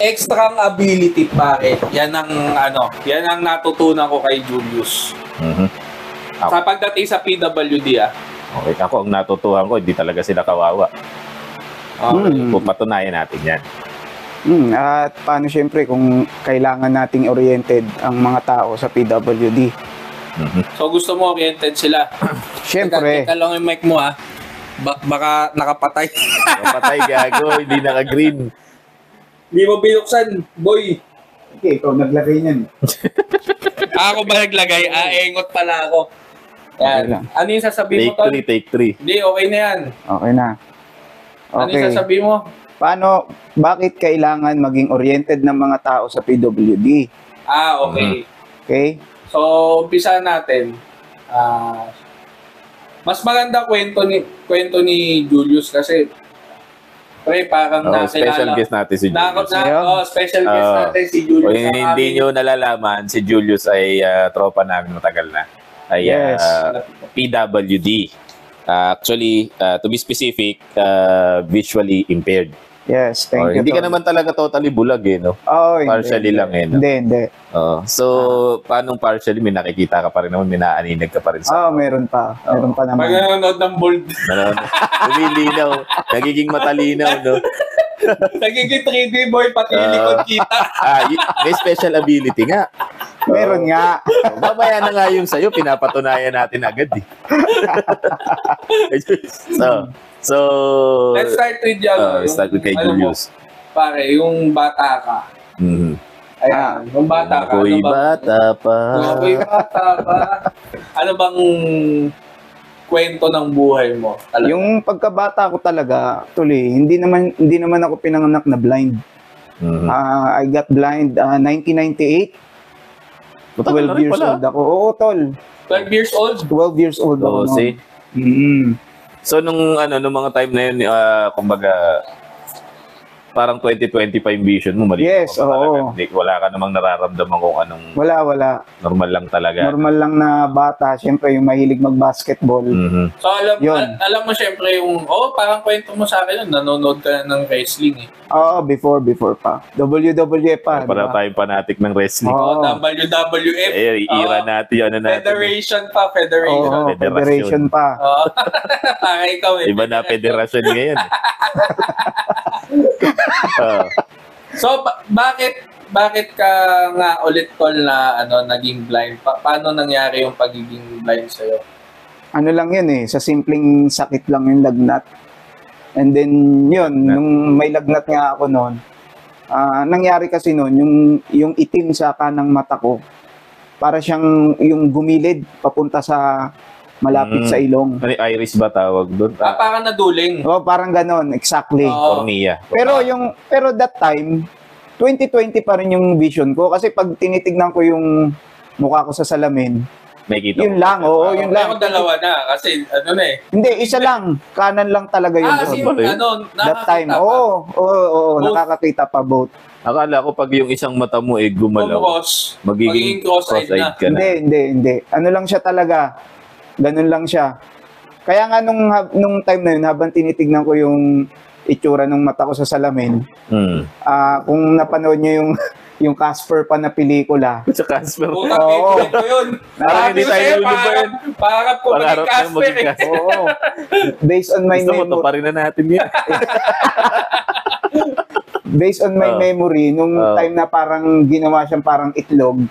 extra ability pare. Yan ang yan ang natutunan ko kay Julius. Sa pagdating sa PWD Okay, ako ang natutuhan ko, hindi talaga sila kawawa. Kung patunayan natin yan. At paano syempre kung kailangan nating oriented ang mga tao sa PWD. So gusto mo oriented sila? Syempre. Teka lang yung mic mo baka nakapatay. Nakapatay gago, hindi naka-green. Hindi mo binuksan, boy. Okay, ikaw naglagay niyan. Ako ba naglagay? Engot pala ako. Yan. Okay lang. Ano yung sasabihin mo, Tol? Take 3. Hindi, okay na yan. Okay na. Ano yung sasabihin mo? Bakit kailangan maging oriented ng mga tao sa PWD? Okay. Okay? So, umpisa natin. Mas maganda kwento ni Julius kasi parang nakilala. Special guest natin si Julius. Special guest natin si Julius. Kung hindi nyo nalalaman, si Julius ay tropa namin matagal na. Ay PWD. Actually, to be specific, visually impaired. Yes, thank you. Hindi ka naman talaga totally bulag no? Partially lang no? Hindi. So, paanong partially? May nakikita ka pa rin naman, may naaninag ka pa rin sa... meron pa. Meron pa naman. Pag nanonood ng bold. Lumilinaw. Nagiging matalinaw, no? Nagiging 3D boy, pati likod kita. May special ability nga. Meron nga. Mamaya na nga yung sa'yo, pinapatunayan natin agad So, let's start with start with kay Julius. Pare, yung bata ka. Ayan, yung bata ka. Ako'y bata pa. Ano bang kwento ng buhay mo? Talaga? Yung pagkabata ko talaga, actually, hindi naman ako pinanganak na blind. I got blind 1998. 12 years old ako. Oo, tol. 12 years old? 12 years old ako. See? So, nung mga time na yun, kumbaga, parang 20-20 pa yung vision mo, mali. Yes, oo. Wala ka namang nararamdaman kung anong... Wala. Normal lang talaga. Normal lang na bata. Siyempre, yung mahilig mag-basketball. So, alam mo siyempre yung... parang kwento mo sa akin, nanonood ka ng wrestling before pa. WWF pa. Para tayong fanatic ng wrestling. WWF. Ira natin yun. Federation. Federation pa. Para ikaw Iba na federation ngayon. So, bakit ka nga ulit, Tol, na naging blind? Paano nangyari yung pagiging blind sa'yo? Ano lang yun sa simpleng sakit lang yung lagnat. And then, yun, nung may lagnat nga ako noon, nangyari kasi noon, yung itim sa kanang mata ko, para siyang yung gumilid papunta sa malapit sa ilong. Ano, iris ba tawag doon? Parang naduling. Parang ganon, exactly. Cornea. Pero that time, 20/20 pa rin yung vision ko kasi pag tinitignan ko yung mukha ko sa salamin, yun lang, yun lang. Pero dalawa na kasi Hindi, isa lang. Kanan lang talaga yun. That time, nakakakita pa both. Akala ko pag yung isang mata mo gumalaw, magiging cross-eyed ka na. Hindi. Ano lang siya talaga. Ganun lang siya. Kaya nga nung time na yun, habang tinitignan ko yung itsura ng mata ko sa salamin, kung napanood niyo yung Casper pa na pelikula. Sa Casper? Oo. Parang hindi tayo lulubayan. Parang ko maging Casper. Oo. Based on my memory. Gusto mo, pa rin na natin yan. Based on my memory, nung time na parang ginawa siyang parang itlog,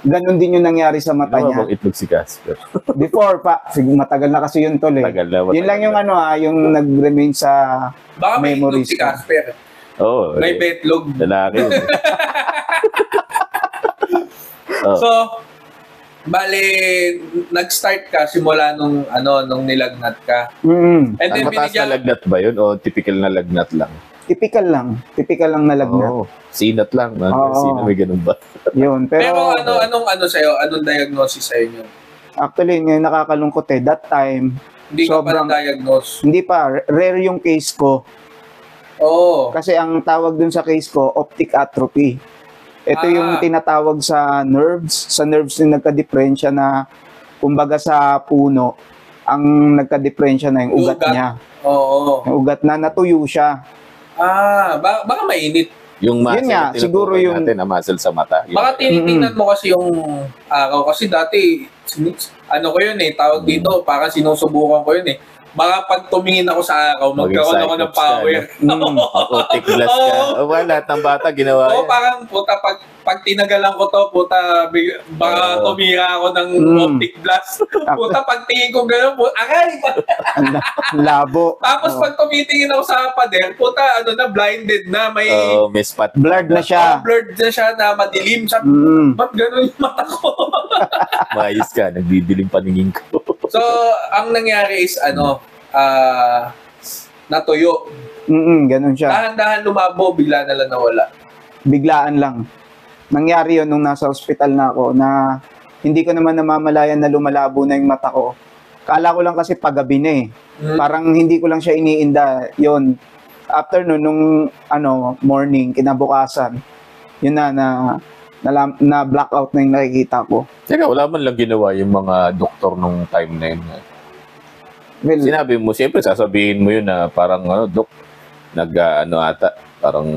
ganun din yung nangyari sa mata niya. Bang itlog si Casper? Before pa. Matagal na kasi yun, Tol. Matagal na. Yun lang yung yung nag-remain sa memories. Baka may itlog si Casper. May betlog. Lalaki. So, bale, nag-start ka simula nung nilagnat ka. And then mataas na lagnat ba yun o typical na lagnat lang? Typical lang na lagnat. Sinat lang. Sino may ganun ba? Yun. Pero sa'yo? Anong diagnosis sa'yo yun? Actually, ngayon nakakalungkot That time, hindi ka pa na-diagnose? Hindi pa. Rare yung case ko. Kasi ang tawag dun sa case ko, optic atrophy. Ito yung tinatawag sa nerves. Sa nerves yung nagka-diferensya na, kumbaga sa puno, ang nagka-diferensya na yung ugat niya. Oo. Yung ugat na natuyo siya. Baka mainit. Yung muscle Yun nga, na siguro tinutukoy yung- natin na muscle sa mata. Yung, Baka tinitingnan mo kasi yung araw. Kasi dati, ano ko yun eh, tawag dito, parang sinusubukan ko yun eh. Baka pag tumingin ako sa araw, Maging magkaroon ako ng cyclops ka, power. optic glass ka. Oo. Lahat ng bata ginawa Oo, yan. parang puta, pag tinagalan ko to, puta, baka Oo. tumira ako ng optic glass. Puta, pag tingin ko gano'n, aray! Ang labo. Tapos pag tumitingin ako sa pader, puta, ano na, blinded na, may May spot. Blurred na siya. blurred na siya na madilim. Sabi, ba't gano'n yung mata ko? Maayos ka, nagdidilim paningin ko. So, ang nangyari is, natuyo. Ganun siya. Dahan-dahan lumabo, bigla na lang nawala. Biglaan lang. Nangyari yun nung nasa ospital na ako na hindi ko naman namamalayan na lumalabo na yung mata ko. Kala ko lang kasi paggabi na eh. Parang hindi ko lang siya iniinda. Yun. After nun, nung morning, kinabukasan, yun na blackout na yung nakikita ko. Teka, wala man lang ginawa yung mga doktor nung time na yun. Well, Sinabi mo, siyempre sasabihin mo yun na parang, dok, parang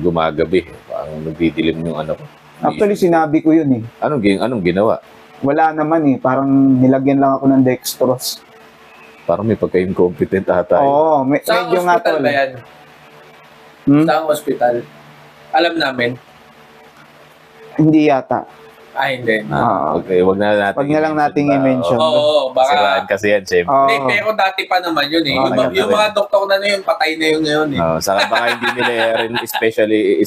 gumagabi. Parang nagdidilim yung ano ko. actually, sinabi ko yun eh. Anong ginawa? Wala naman eh. Parang nilagyan lang ako ng dextrose. Parang may pagka-incompetent ata. Oo, Saan medyo nga hospital tol. ba yan? Saan hospital? Alam namin. Hindi yata. Hindi. Okay, wag na natin. Wag na lang nating i-mention. Oo, baka. Siraan kasi yan, Chef. Oo. Hindi, pero dati pa naman yun eh. Oo, Yung mga doktor na yun, patay na yun ngayon eh. Saka baka hindi nila rin Oo, specialty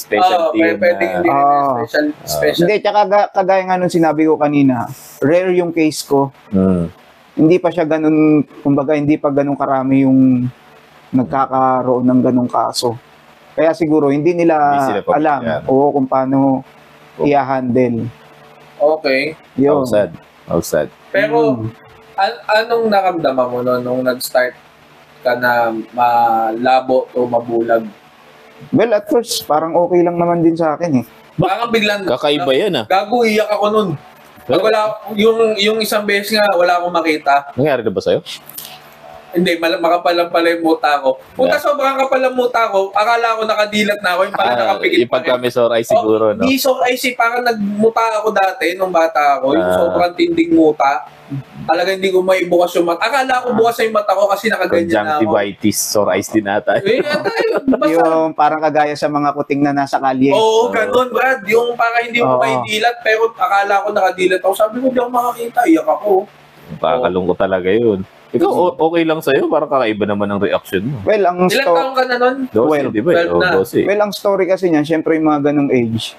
yun pwede hindi na... rin special. Hindi, tsaka kagaya nga nung sinabi ko kanina, rare yung case ko. Hindi pa siya ganun, kumbaga hindi pa ganun karami yung nagkakaroon ng ganung kaso. Kaya siguro hindi Hindi nila sila alam pamilyar. kung paano i-handle. Okay. Yun. How sad. Pero, anong naramdaman mo no, nung nag-start ka na malabo o mabulag? Well, at first, parang okay lang naman din sa akin eh. Parang biglang, Kakaiba yan gago, iyak ako nun. Pag wala, yung isang beses nga, wala akong makita. Nangyari na ba sa'yo? Hindi, makapalang pala yung muta ko. Puta, sobrang kapal ang muta ko. Akala ko nakadilat na ako, yung pala nakapikit Yung pagka may sore eye siguro, no? Di so ay parang nagmuta ako dati nung bata ako. Yung sobrang tinding muta. Talaga hindi ko maibukas yung mata. Akala ko bukas yung mata ko kasi nakaganyan na ako. Conjunctivitis, sore eyes din ata. Basta, Yung parang kagaya sa mga kuting na nasa kalye. oo, ganun, Brad. Yung parang hindi mo Oo. maidilat, pero akala ko nakadilat ako. Sabi ko, di ako makakita. Iyak ako. Pakalungkot talaga yun. Ikaw, okay lang sa'yo? Parang kakaiba naman ang reaction mo. Well, ang Ilang taong ka na nun? 12, di ba? 12 na. 12. Well, ang story kasi niyan, syempre yung mga ganung age,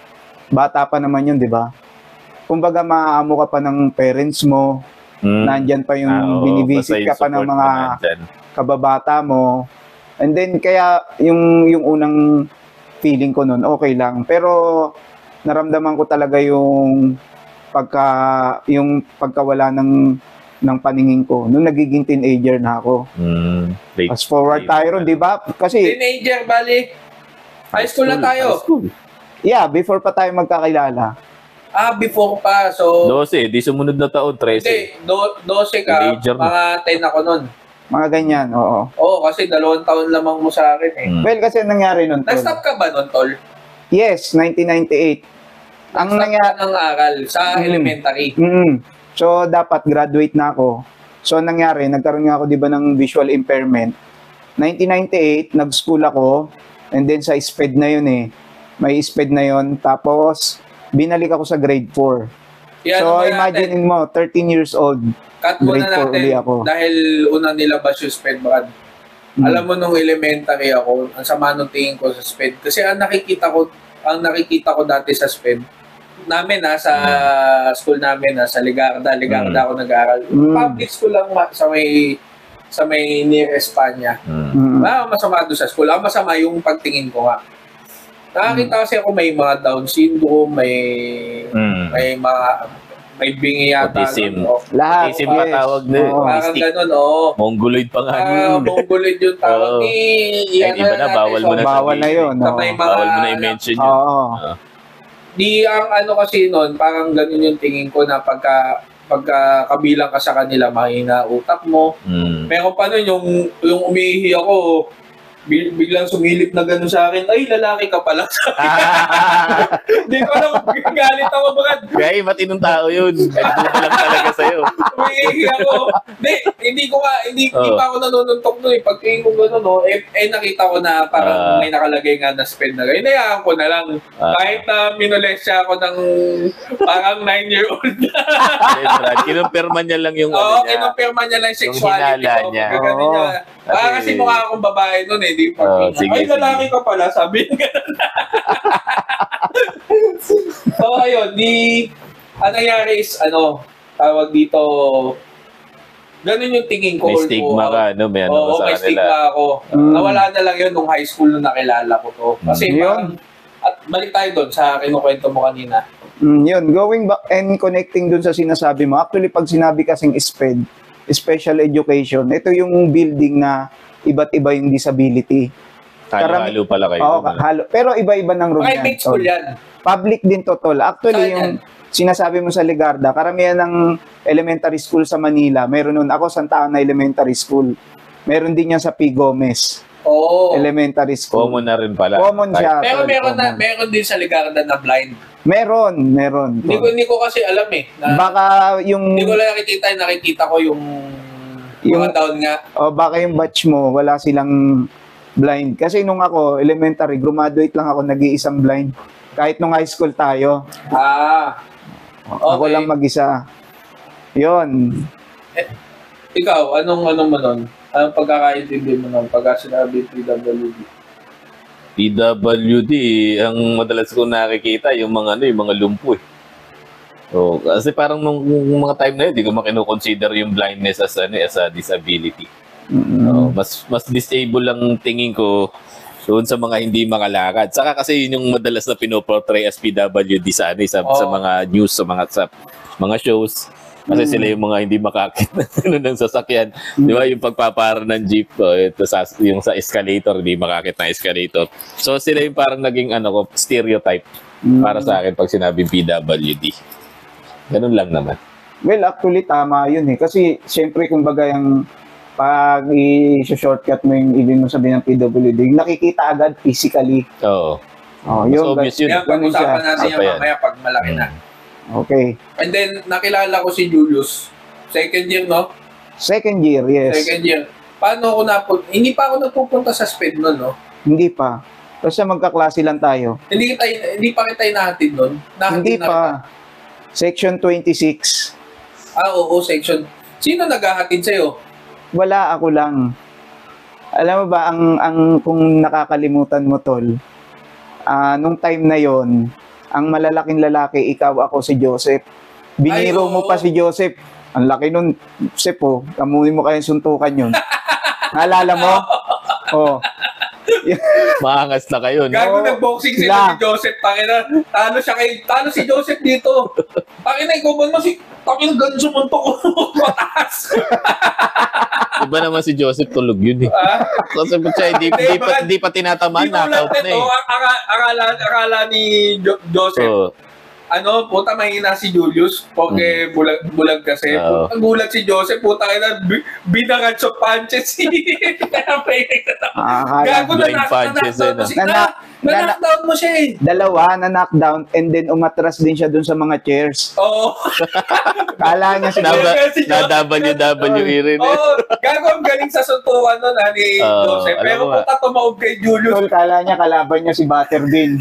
bata pa naman yun, di ba? Kumbaga, maaamo ka pa ng parents mo, nandyan pa yung binivisit ka pa ng mga kababata mo. And then, kaya yung unang feeling ko nun, okay lang. Pero, naramdaman ko talaga yung pagkawala ng paningin ko nung nagiging teenager na ako. Fast forward tayo ron, di ba? Kasi, Teenager, bali. High school na tayo. yeah, before pa tayo magkakilala. Before pa. So, 12, di sumunod na taon, 13. hindi. 12 ka. Teenager na. Mga 10 ako nun. Mga ganyan, oo. Oo, kasi 2 taon lamang mo sa akin eh. Well, kasi nangyari nun, tol. Nag-stop ka ba nun, Tol? Yes, 1998. Ang Nag-stop nangyari, ka ng aral sa elementary. So, dapat graduate na ako. So, ang nangyari, nagkaroon nga ako, di ba, ng visual impairment. 1998, nag-school ako. And then, sa SPED na yun eh. May SPED na yun. Tapos, binalik ako sa grade 4. Yan, So, ano ba imagine natin? mo, 13 years old. Cut muna grade 4 natin uli ako. dahil una nilabas yung SPED, Brad. Alam mo, nung elementary ako, ang sama nung tingin ko sa SPED. Kasi ang nakikita ko dati sa SPED, namin sa school namin sa Ligarda ako nag-aaral. Public school lang sa may near Espanya. Masama doon sa school. Ang masama yung pagtingin ko nga. Nakakita kasi ako may mga Down syndrome, may bingi yata. Autism. Lahat. Autism ba tawag na? Oo. Parang ganun, oo. Mongoloid pa nga yun. Mongoloid yung tawag Oo. ni... Iba na, bawal mo na Bawal na yun. Sabay mga... Bawal mo na i-mention yun. Oo. Di ang ano kasi nun, parang ganun yung tingin ko na pagka kabilang ka sa kanila, mahina utak mo. Meron pa nun yung umiihi ako, biglang sumilip na gano'n sa akin, ay, lalaki ka pala. Hindi ko alam, galit ako, Brad. Kaya matinong tao yun. Nagduda lang talaga sa'yo. Umiigi ako. Hindi pa ako nanununtok nun eh. Pagtingin ko gano'n, no, nakita ko na parang may nakalagay nga na sped na gano'n. Hinayaan ko na lang. Kahit na minolesya ako ng parang 9-year-old na. Kinumpirma niya lang yung Oo, kinumpirma niya lang yung sexuality ko. niya. Kasi mukha akong babae nun eh. Di pa. Ay, lalaki ka pala. Sabi niya gano'n. So, ayun. Ang nangyari is, tawag dito, ganun yung tingin ko. May stigma ka, no? May ano may stigma ako. Nawala na lang yun nung high school nung nakilala ko to. Kasi parang, at balik tayo doon sa kinukwento mo kanina. Yun, going back and connecting dun sa sinasabi mo, actually pag sinabi kasing SPED, Special Education, ito yung building na iba't iba yung disability. Halo-halo pala kayo. Oo, halo. Pero iba-iba ng room yan. Private school yan. Public din to, tol. Actually, yung sinasabi mo sa Ligarda, karamihan ng elementary school sa Manila, meron nun. Ako, Santa Ana Elementary School. Meron din yan sa P. Gomez. Elementary school. Common na rin pala. Common siya. Pero meron din sa Ligarda na blind. Meron. Hindi ko kasi alam eh. Baka yung... Hindi ko lang nakikita ko yung mga taon nga. Baka yung batch mo, wala silang blind. Kasi nung ako, elementary, graduate lang ako, nag-iisang blind. Kahit nung high school tayo. Okay. Ako lang mag-isa. Yun. Ikaw, anong mo nun? Anong pagkakaintindi mo nun pagka sinabi PWD? PWD, ang madalas ko nakikita yung mga lumpo eh. So, kasi parang nung mga time na yun, hindi ko makinukonsider yung blindness as a disability. Mas disable lang tingin ko doon sa mga hindi makalakad. Saka kasi yun yung madalas na pinoportray as PWD sa mga news, sa mga shows. Kasi sila yung mga hindi makakit ng sasakyan. Di ba? Yung pagpapara ng jeep, yung sa escalator, hindi makakit na escalator. So sila yung parang naging stereotype para sa akin pag sinabing PWD. Ganun lang naman. Well, actually, tama yun eh. Kasi, syempre, kumbaga yung pag i-shortcut mo yung ibig mo sabihin ng PWD, nakikita agad physically. Oo. Yun, obvious yun. Yan, pag-usapan natin yan mamaya pag malaki na. Okay. And then, nakilala ko si Julius. Second year, no? Second year, yes. Second year. Paano ako hindi pa ako nagpupunta sa SPED nun, no? Hindi pa. Kasi magkaklase lang tayo. Hindi pa kita inahatid nun? Hindi pa. Section 26. Oo, section. Sino naghahatid sa'yo? Wala, ako lang. Alam mo ba, ang kung nakakalimutan mo, tol, nung time na yon, ang malalaking lalaki, ikaw, ako, si Joseph. Biniro mo pa si Joseph. Ang laki nun, Joseph, kamunin mo kayong suntukan yun. Naalala mo? Maangas na kayo, no? Gago nag-boxing sila si Joseph. Talo si Joseph dito. Pakina, ikaw ba Pakina, ganun sumuntok ko. Mataas. Iba naman si Joseph, tulog yun eh. Kasi siya, hindi pa tinatamaan, knockout na eh. Akala ni Joseph. Puta, mahina si Julius. Porque bulag kasi. Ang bulag si Joseph, puta, binangat sa punches. Gago na-knockdown mo siya eh. Dalawa na-knockdown and then umatras din siya dun sa mga chairs. Oo. Kala niya si WWE rin eh. Gago, ang galing sa suntukan nun ni Joseph. Pero puta, tumaob kay Julius. Kala niya kalaban niya si Butterbean.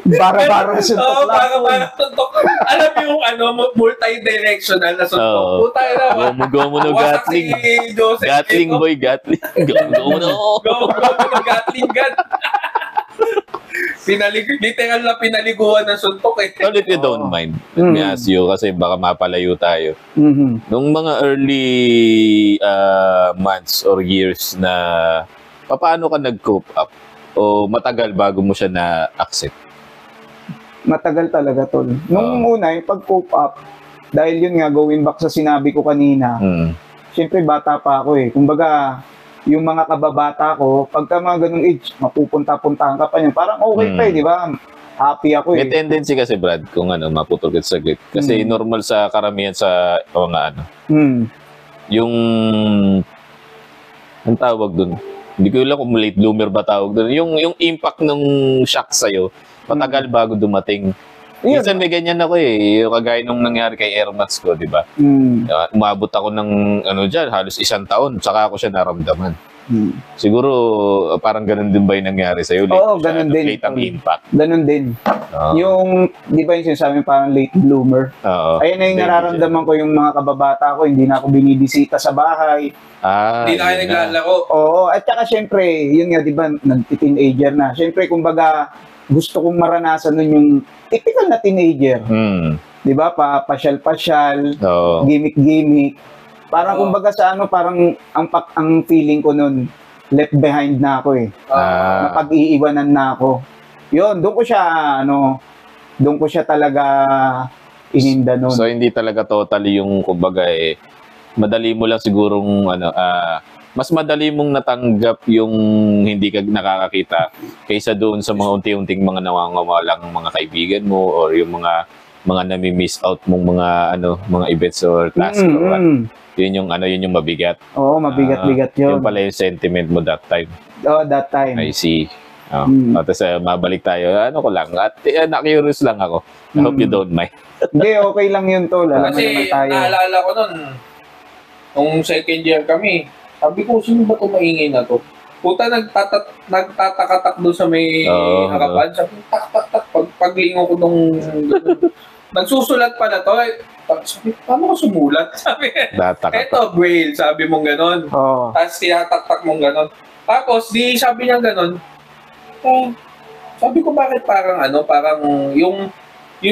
Bara-bara suntok lang. Bara-bara suntok. Alam mo yung multi-directional na suntok. Puta na. Gomu Gatling. Gatling boy, Gatling. Gomu Gatling gun. Literal na pinaliguan ng suntok eh. Well, if you don't mind, let me ask you, kasi baka mapalayo tayo. Nung mga early months or years na paano ka nag-cope up? O matagal bago mo siya na-accept? Matagal talaga, tol. Nung una, yung pag-cope up, dahil yun nga, going back sa sinabi ko kanina, syempre bata pa ako eh. Kumbaga, yung mga kababata ko, pagka mga ganung age, mapupunta-puntahan ka pa niyan. Parang okay pa eh, di ba? Happy ako eh. May tendency kasi, Brad, kung maputol ka sa saglit. Kasi normal sa karamihan sa mga yung Ang tawag dun. Hindi ko alam kung late bloomer ba tawag dun. Yung impact ng shock sa'yo, matagal bago dumating. Minsan may ganyan ako eh. Yung kagaya nung nangyari kay Air Mats ko, di ba? Umabot ako ng dyan, halos 1 taon, saka ako siya naramdaman. Siguro, parang ganun din ba yung nangyari sa'yo? Oo, ganun din. Late ang impact. Ganun din. Yung, di ba yung sinasabi parang late bloomer? Ayun na yung nararamdaman ko yung mga kababata ko, hindi na ako binibisita sa bahay. Hindi na kayo naglalaro. Oo, at saka syempre, yun nga, di ba, nag-teenager na. Syempre, kumbaga, gusto kong maranasan nun yung typical na teenager. Di ba? Pasyal-pasyal, gimmick-gimmick. Parang kumbaga sa parang ang feeling ko nun, left behind na ako eh. Napag-iiwanan na ako. Yun, doon ko siya talaga ininda nun. So, hindi talaga totally yung, kumbaga madali mo lang sigurong, mas madali mong natanggap yung hindi ka nakakakita kaysa doon sa mga unti-unting mga nawangawalang mga kaibigan mo or yung mga nami-miss out mong mga events or tasks. Yun yung mabigat. Oo, mabigat-bigat yun. Yung pala yung sentiment mo that time. Oo, that time. I see. Tapos mabalik tayo. Ko lang. At na-curious lang ako. I hope you don't mind. Hindi, okay lang yun, tol. Alam mo naman Kasi tayo. naalala ko nun, nung second year kami, sabi ko, sino ba ito maingay na to? Puta, nagtatakatak doon sa may harapan. Sabi ko, tak. Paglingo ko nung... nagsusulat pala to. Sabi, paano ko sumulat? Sabi, eto, braille. Sabi mong ganon. Tapos tinataktak mong ganon. Tapos, sabi niya ganon. Sabi ko, bakit parang yung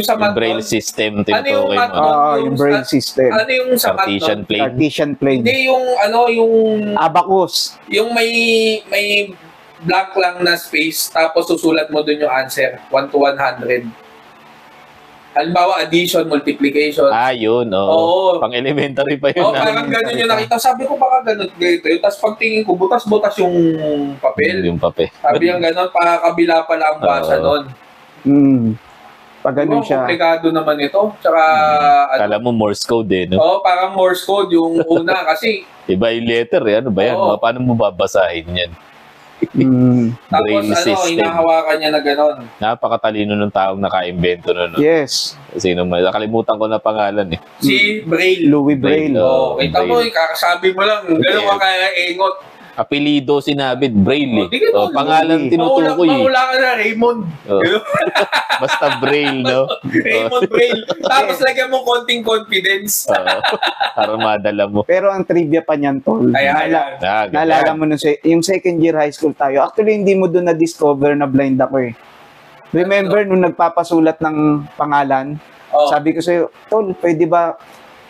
sa math, braille system, tinutukoy mo. Yung braille system. Ano yung sa math? Cartesian plane. Hindi yung abacus. Yung may blank lang na space, tapos susulat mo dun yung answer, 1 to 100. Halimbawa, addition, multiplication. Yun, Oo. Pang-elementary pa yun. Parang ganun yung nakita. Sabi ko, baka ganun ganito yun. Tapos pagtingin ko, butas-butas yung papel. Yung papel. Sabi yung ganun, pakakabila pala ang basa nun. Pag ganun siya. Komplikado naman ito. Tsaka, kala mo Morse code no? Oo, parang Morse code yung una kasi. Iba yung letter ano ba yan? Paano mo babasahin yan? Tapos hinahawakan niya na gano'n. Napakatalino ng taong naka-invento nun. Yes. Sino may nakalimutan ko na pangalan Si Braille. Louis Braille. Kita mo, kakasabi mo lang, gano'n ka kaya engot. Apelido sinabi, Braille. Pangalan tinutukoy. Mahula ka na, Raymond. Basta Braille, no? Raymond Braille. Tapos lagyan mo konting confidence. Para madala mo. Pero ang trivia pa niyan, tol. Naalala mo yung second year high school tayo. Actually, hindi mo doon na-discover na blind ako eh. Remember, nung nagpapasulat ng pangalan, sabi ko sa'yo, tol, pwede ba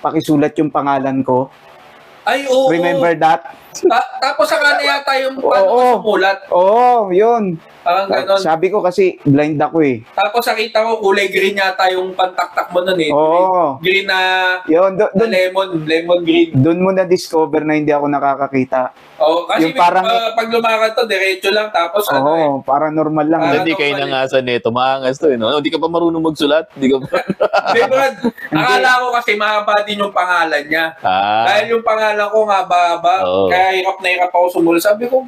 pakisulat yung pangalan ko? Ay, oo. Remember that? Tapos saka na yata yung paano sumulat. Oo, yun. Parang ganon. Sabi ko kasi blind ako eh. Tapos nakita ko kulay green yata yung pantaktak mo nun eh. Oo. Green na, yun, lemon green. Doon mo na-discover na hindi ako nakakakita. Oo, kasi parang, pag lumakad to, diretso lang. Tapos parang normal lang. Hindi kayo nangasan nito. Maangas to. Hindi ka pa marunong magsulat. Hindi ka pa. Brad, akala ko kasi mahaba din yung pangalan niya. Dahil yung pangalan ko nga haba. Kaya hirap na hirap ako sumulat. Sabi ko,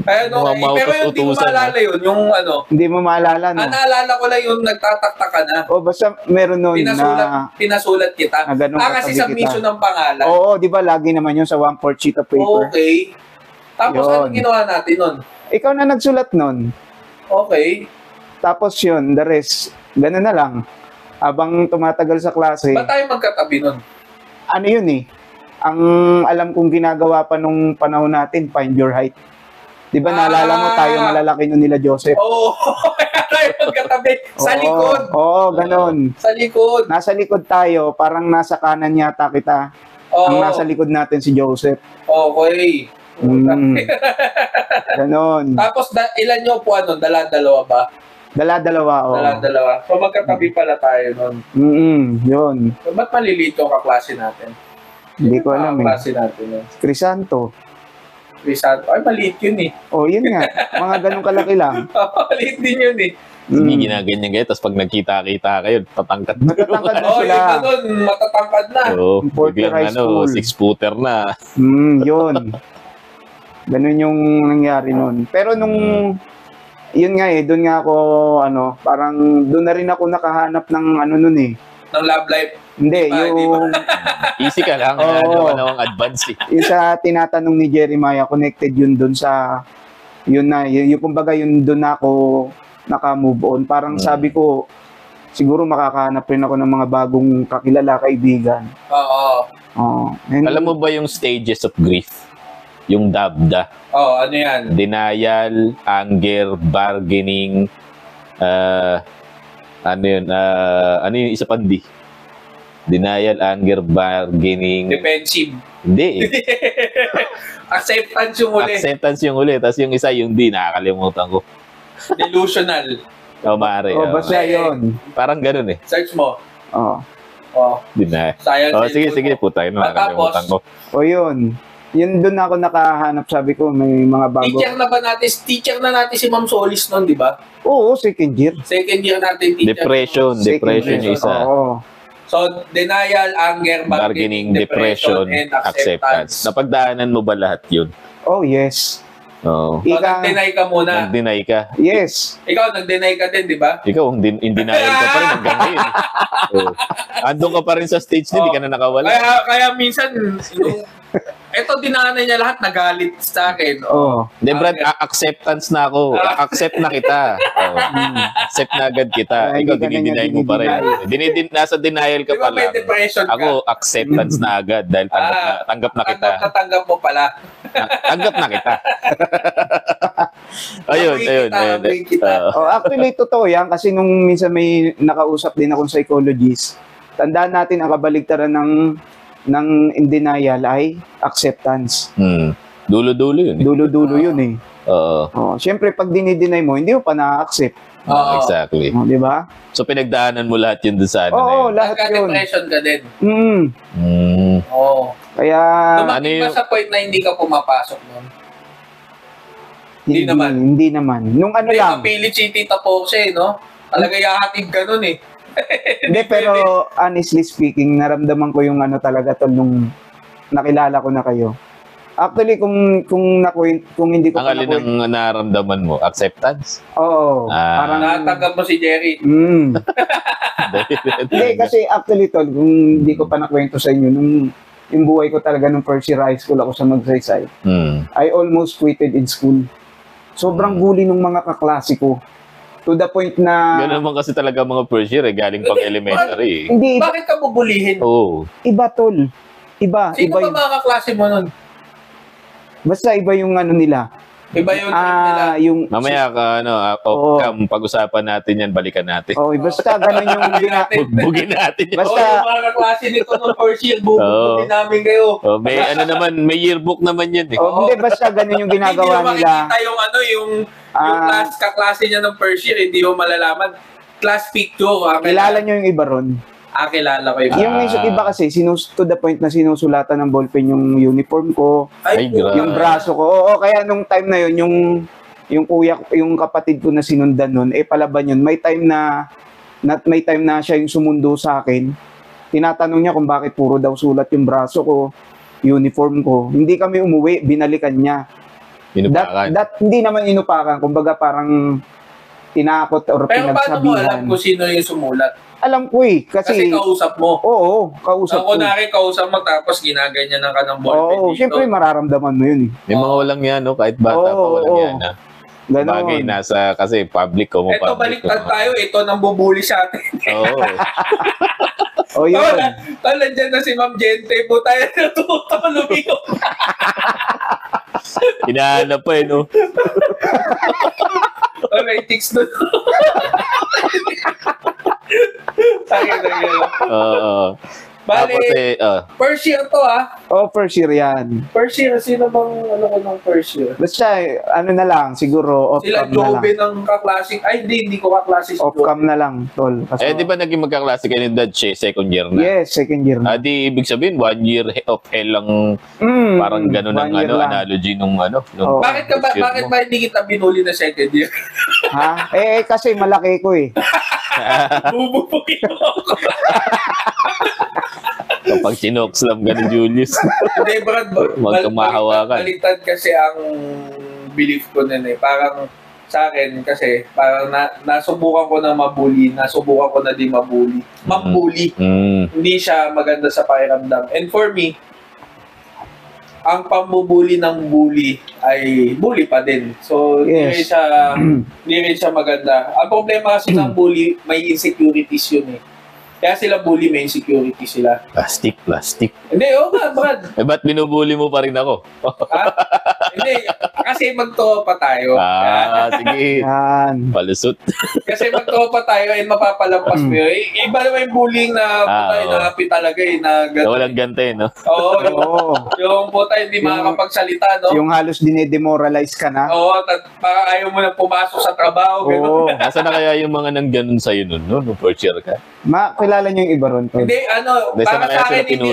kaya pero hindi mo maalala yun, yung Hindi mo maalala, no? Naalala ko lang yung nagtataktak ka na. Basta meron nun pinasulat kita. Kasi submission ng pangalan. Oo, di ba lagi naman yun sa 1/4 sheet of paper. Okay. Tapos ano ginawa natin nun? Ikaw na nagsulat nun. Okay. Tapos yun, the rest, gano'n na lang. Habang tumatagal sa klase. Ba't tayo magkatabi nun? Ano yun eh? Ang alam kong ginagawa pa nung panahon natin, find your height. Di ba naalala mo tayo malalaki nun nila Joseph? Oo, tayo magkatabi. Sa likod. Oo, ganon. Sa likod. Nasa likod tayo, parang nasa kanan yata kita. Ang nasa likod natin si Joseph. Okay. Ganon. Tapos ilan nyo po dala-dalawa ba? Dala-dalawa, Dala-dalawa. So magkatabi pala tayo nun. Yun. So, ba't malilito ang kaklase natin? Hindi ko alam kaklase natin. Crisanto. Ay, maliit yun eh. Yun nga. Mga ganun kalaki lang. Maliit din yun eh. Hindi ginaganyan kayo, tapos pag nagkita-kita kayo, tatangkad na. Matatangkad na Oo, sila. yung ganun, matatangkad na. Oo, Fourth year biglang high school. 6-footer na. Yun. Ganun yung nangyari nun. Pero nung, yun nga doon nga ako, parang doon na rin ako nakahanap ng nun eh. Ng love life. Hindi, Di ba? yung, Easy ka lang, Oo. naman akong advance eh. yung sa tinatanong ni Jeremiah, connected yun doon sa, yun na, yung kumbaga yun doon na ako naka-move on. Parang sabi ko, siguro makakahanap rin ako ng mga bagong kakilala, kaibigan. Oo. And, Alam mo ba yung stages of grief? Yung DABDA. Oo, ano yan? Denial, anger, bargaining, ano yung isa pa di? Denial, anger, bargaining. Defensive. Hindi eh. Acceptance yung uli. Acceptance yung uli. Tapos yung isa yung di, nakakalimutan ko. Delusional. O, maaari. basta yun. Parang ganun eh. Search mo. Oh. Oh, Denial. science. Oh, and sige, food sige mo. po tayo. Nakakalimutan ko. O yun. Yun doon ako nakahanap, sabi ko, may mga bago. Teacher na natin si Ma'am Solis noon, di ba? Oo, second year. Second year natin teacher. Depression yung isa. Oo. So, denial, anger, Bargaining, depression, and acceptance. Napagdaanan mo ba lahat yun? Oh, yes. Oo. So, nag-deny ka muna. Nag-deny ka. Yes. Ikaw, nag-deny ka din, di ba? Ikaw, in denial ka pa rin hanggang ngayon. Oo. Andun ka pa rin sa stage na, hindi ka na nakawala. Kaya minsan, eto dinaanan niya lahat, nagalit sa akin. Oo. Hindi, Brad, acceptance na ako. Accept na kita. Oo. Accept na agad kita. Kaya Ikaw, hindi ka na dinideny niya mo pa rin. Nasa denial ka Di ba pa may lang. depression ka? Ako, acceptance na agad dahil tanggap na kita. Tanggap mo pala. Tanggap na kita. ayun. Amoy kita. Oh, actually, totoo yan kasi nung minsan may nakausap din akong psychologist, tandaan natin ang kabaligtaran ng in denial ay acceptance. Dulo-dulo yun. Dulo-dulo yun eh. Oo. Oh, syempre pag dinideny mo, hindi mo pa na-accept. Oo. Exactly. Oh, di ba? So, pinagdaanan mo lahat yun doon sa ano na Oo, yun. lahat yun. Nagka-depression ka din. Oo. Kaya Dumating ba sa point na hindi ka pumapasok nun? Hindi naman. Hindi naman. Nung ano Hindi, lang. mapilit si Tita Pose, no? Talaga yahatid ka nun eh. Hindi, pero honestly speaking, naramdaman ko yung talaga tol nung nakilala ko na kayo. Actually, kung hindi ko Ang alin ang naramdaman mo? Acceptance? Oo. Parang Natanggap mo si Jerry. Hindi, kasi actually tol, kung hindi ko pa nakwento sa inyo, nung yung buhay ko talaga nung first year high school ako sa Magsaysay, I almost quitted in school. Sobrang bully nung mga kaklase ko. To the point na... Ganun naman kasi talaga mga first year galing pang elementary. Hindi, Bakit ka bubulihin? Oo. iba tol. Iba. Sino Iba ba mga kaklase mo nun? Basta iba yung nila. Iba yung trip nila. Yung... Mamaya ka, off-cam, pag-usapan natin yan, balikan natin. Basta ganun yung Bugbugin natin yan. Oo, yung mga kaklase nito nung first year, bubugin namin kayo. May may yearbook naman yan eh. Hindi, basta ganun yung ginagawa Hindi nila. mo makikita yung kaklase niya ng first year, hindi mo malalaman. Class picture. Kilala nyo yung iba ron. Kilala ko yung Yung iba kasi, to the point na sinusulatan ng ballpen yung uniform ko, Ay, grabe. yung braso ko. Oo, kaya nung time na yun, yung kuya, yung kapatid ko na sinundan nun, palaban yun. May time na siya yung sumundo sa akin. Tinatanong niya kung bakit puro daw sulat yung braso ko, uniform ko. Hindi kami umuwi, binalikan niya. Inupakan. Hindi naman inupakan, kumbaga parang tinakot or Pero paano mo alam pinagsabihan. kung sino yung sumulat? Alam ko Kasi kausap mo. Oo, kausap ko. Kunwari kausap mo tapos ginaganyan ka ng ballpen Oo, dito. syempre mararamdaman mo yun eh. May mga walang yan, no? Kahit bata pa walang yan. Ha? Ganon. Bagay, nasa, kasi public ko mo. Ito, baliktad tayo. Ito nang bubuli sa atin. Oo. O yun. Nandiyan na si Ma'am Gente po tayo natutulog yun. Hinahanap pa no? May tics doon. Sakit na yun. Oo. Bale, first year to First year yan. First year, sino bang ko ng first year? Basta, na lang, siguro Sila off-cam na lang. Jobe ng kaklase. Ay, hindi ko kaklase si Off-cam na lang, tol. Kasi, Di ba naging magkaklase kayo ni Dad Che, second year na? yes, second year na. Di ibig sabihin, 1 year of hell lang, parang gano'n ang one year lang. analogy nung Oo. Bakit ba hindi kita binuli na second year? Ha? Kasi malaki ko eh. Bububugin mo ako. Kapag sinokeslam ka ni Julius. Hindi, Brad. Magkamahawakan. Baliktad kasi ang belief ko nun eh. Parang sa akin kasi parang nasubukan ko na mabully, nasubukan ko na di mabully. Mambully. Hindi siya maganda sa pakiramdam. And for me, ang pambubuli ng bully ay bully pa din. So, hindi rin siya maganda. Ang problema kasi ng bully, may insecurities yun eh. Kaya sila bully, may insecurity sila. Plastic. Hindi, nga, Brad. Ba't binubuli mo pa rin ako? Ha? Hindi, kasi magtopa tayo. Sige. Yan. Palusot. Kasi magtopa tayo and mapapalampas mo yun. Iba naman yung bullying na putay na happy talaga eh. Na walang gante, no? Oo. Yung putay hindi makakapagsalita, no? Yung halos dinedemoralize ka na. Oo, parang ayaw mo na pumasok sa trabaho. Oo. Nasaan na kaya yung mga nang ganun sa'yo nun, no? No, first year ka? Kilala niyo yung iba ron, Tol? Hindi, para sa akin,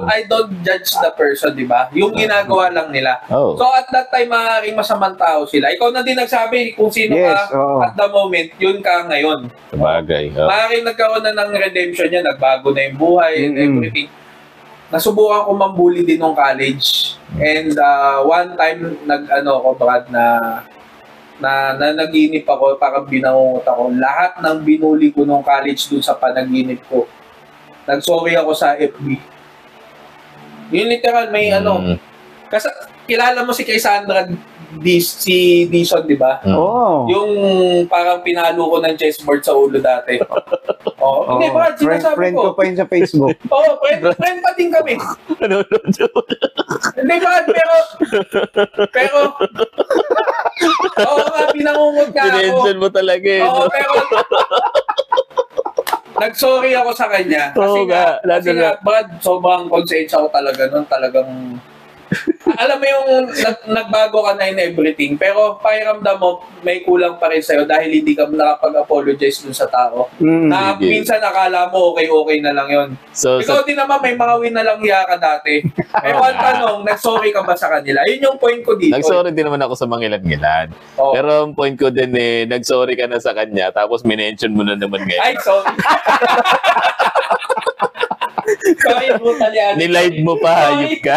I don't judge the person, di ba? Yung ginagawa lang nila. Oh. So, at that time, maaaring masamang tao sila. Ikaw na din nagsabi kung sino ka at the moment, yun ka ngayon. Sabagay. Maaaring nagkaroon na ng redemption niya, nagbago na yung buhay and everything. Nasubukan ko mambully din nung college. And one time, Brad, na naginip ako, parang binangungot ako. Lahat ng binuli ko nung college dun sa panaginip ko. Nag-sorry ako sa FB. Yun literal, may Kasi kilala mo si Cassandra si Dison, di ba? Oo. Yung parang pinalo ko ng chessboard sa ulo dati. Hindi ba? Friend ko pa yun sa Facebook. Friend pa din kami. Hindi ba? Pero pinangungot nga ako. Pinension mo talaga eh. Pero nag-sorry ako sa kanya. Kasi nga, Brad, sobrang konsensya ko talaga nun. Talagang alam mo yung nagbago ka na in everything, pero pakiramdam mo may kulang pa rin sa'yo dahil hindi ka nakapag-apologize dun sa tao. Na minsan nakala mo okay na lang yun. So, ikaw din naman may mga win na lang hiya ka dati. Pero ang tanong, nag-sorry ka ba sa kanila? Yun yung point ko dito. Nag-sorry din naman ako sa mga ilan-ilan. Pero ang point ko din nag-sorry ka na sa kanya tapos minention mo na naman ngayon. Ay, sorry. Sorry, brutal yan. Nilive mo pa, hayop ka.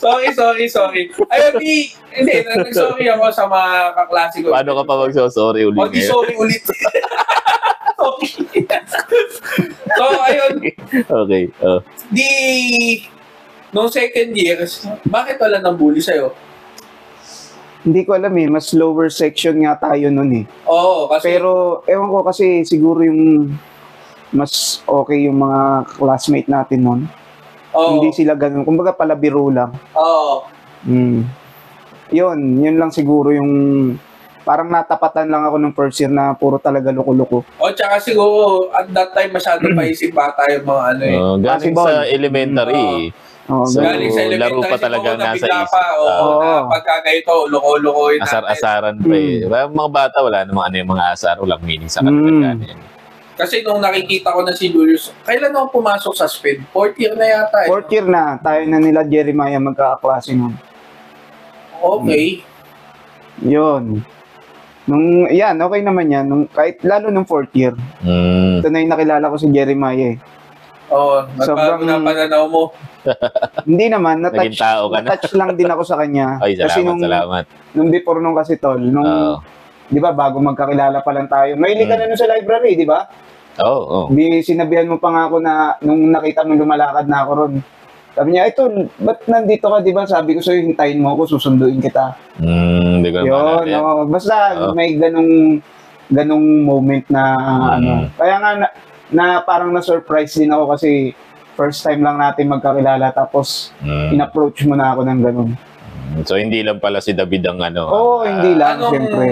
Sorry. Ayun, hindi, nag-sorry ako sa mga kaklase ko. Paano ka pa mag-sorry ulit ngayon? Sorry ulit. Sorry. So, ayun. Okay. Noong second year, bakit wala nang bully sa'yo? Hindi ko alam eh, mas lower section nga tayo nun eh. Oo, kasi... Pero, ewan ko kasi siguro yung mas okay yung mga classmate natin nun. Hindi sila ganun. Kumbaga palabiro lang. Oo. Yun lang siguro yung parang natapatan lang ako ng first year na puro talaga loko-loko. Tsaka siguro at that time masyado paisip bata yung mga galing sa elementary. Galing sa elementary. Laro pa talaga nasa isip. Pagka ganito, loko-loko yun. Asar-asaran pa eh. Mga bata, wala namang yung mga asar. Walang meaning sa kanila. Kasi nung nakikita ko na si Julius, kailan ako pumasok sa SPED? 4th year na yata. 4th year na. Tayo na nila Jeremiah magkakaklase nun. Okay. Yun. Okay naman yan. Lalo nung 4th year. Ito na yung nakilala ko si Jeremiah eh. Nagbago na pananaw mo. Hindi naman. Naging tao ka na. Natouch lang din ako sa kanya. Ay, salamat. Nung before nung kasi tol, di ba, bago magkakilala pa lang tayo. Mahilig ka na nun sa library, di ba? Oo. Sinabihan mo pa nga ako na nung nakita mo lumalakad na ako ron. Sabi niya, ba't nandito ka, di ba? Sabi ko sa'yo, hintayin mo ako, susunduin kita. Hindi ko naman. Basta may ganong moment na Kaya nga na parang na-surprise din ako kasi first time lang natin magkakilala tapos in-approach mo na ako ng ganon. So, hindi lang pala si David ang hindi lang, siyempre.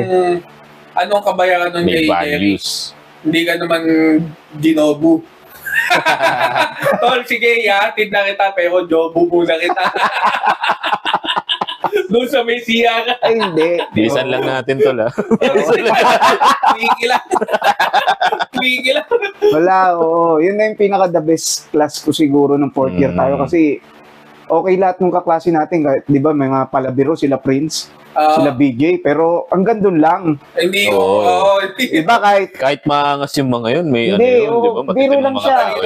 Anong kabayaran nun may kay values. Hindi ka naman ginobu. Tol, sige, ihatid na kita, pero jobu muna kita. Doon sa Mesiya ka. Ay, hindi. Bilisan lang natin, Tol, ha? Wiki lang. Wala, Yun na yung pinaka-the best class ko siguro ng 4th year tayo kasi okay lahat ng kaklase natin, kahit, di ba, may mga palabiro, sila Prince, sila BJ, pero hanggang dun lang. Hindi, Di ba, Kahit maangas yung mga yun, may Hindi, ano yun, di ba? oo, biro lang siya.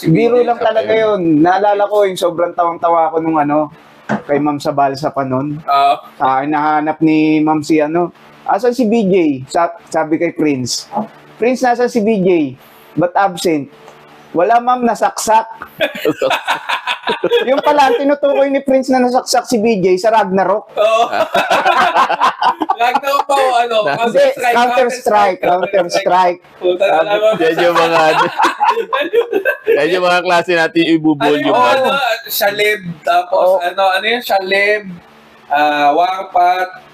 Biro lang talaga yun. Naalala ko yung sobrang tawang-tawa ko nung kay Ma'am sa Balsa pa nun. Nahanap ni Ma'am si asan si BJ? Sabi kay Prince. Prince, nasan si BJ? Ba't absent? Wala, ma'am, nasaksak. Yung pala, tinutukoy ni Prince na nasaksak si BJ sa Ragnarok. Oo. Ragnarok pa o Counter-Strike. Yan yung mga klase natin ibubol yung Shaleb, tapos ano yun? Shaleb, Warpat,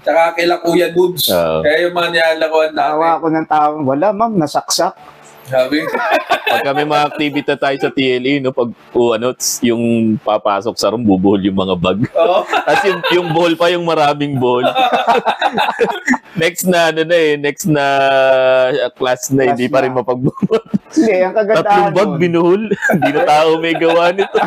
tsaka kila Kuya Dubs. Kaya yung mga nilalakuan natin. Tawa ko ng tawang, wala, ma'am, nasaksak. Sabi. Pag kami mga activity tayo sa TLE, no, pag yung papasok sa room, bubuhol yung mga bag. Tapos yung ball pa, yung maraming ball. next na class na, hindi pa rin mapagbubuhol. Hindi, ang kagandahan 3 bag binuhol. Hindi na tao may gawa nito.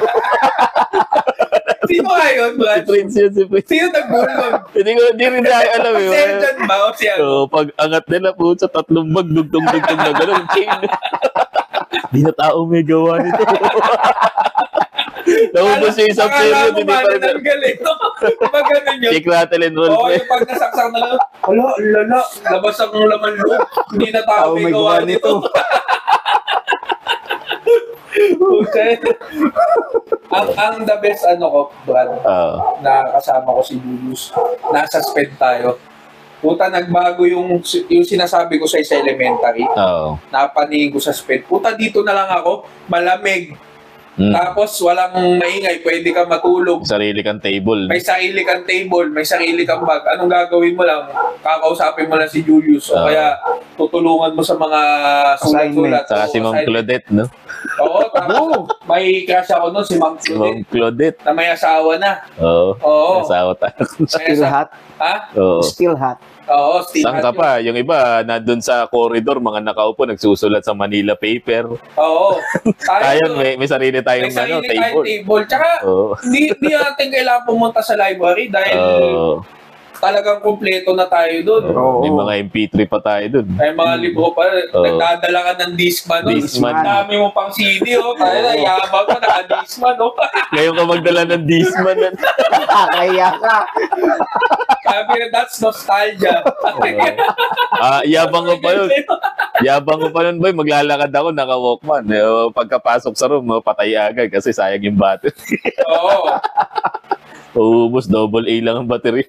Sino nga yun, Brad? Si Prince yun, si Prince. Sino nag-bulong? Hindi rin tayo alam eh. Sergeant ba o siya? Pag angat nila po sa 3 bag, dugtong-dugtong na gano'n. Hindi na tao may gawa nito. Naubos yung isang period, hindi pa rin. Ang galing, no? Pag ganun yun. Kick, rattle, and roll. Oo, yung pag nasaksak na lang, lala, labas ang laman loob. Hindi na tao may gawa nito. Okay. Ang the best ko, Brad, na kasama ko si Julius, nasa-sped tayo. Puta, nagbago yung sinasabi ko sa elementary. Napaningin ko sa sped. Puta, dito na lang ako, malamig. Tapos walang maingay, pwede ka matulog. Sarili kang table. May sarili kang table, may sarili kang bag. Anong gagawin mo lang? Kakausapin mo lang si Julius. O kaya tutulungan mo sa mga sulat-sulat. Saka si Ma'am Claudette, no? Oo, tama. May crush ako nun, si Ma'am Claudette. Si Ma'am Claudette. Na may asawa na. Oo. Asawa tayo. Still hot? Ha? Still hot. Oo, still hot. Saan ka pa? Yung iba, nandun sa corridor, mga nakaupo, nagsusulat sa Manila paper. Oo. Tayo, may sarili tayong table. Tsaka, hindi natin kailangan pumunta sa library dahil talagang kumpleto na tayo doon. May mga MP3 pa tayo doon. May mga libro pa. Nagdadala ka ng Discman doon. Ang dami mo pang CD, Tayo na, yabang ka, naka-Discman, Ngayon ka magdala ng Discman. Kaya ka. Sabi na, that's nostalgia. Yabang ko pa yun. Yabang ko pa nun, boy. Maglalakad ako, naka-Walkman. Pagkapasok sa room, patay agad kasi sayang yung battery. Oo. Uubos, double A lang ang battery.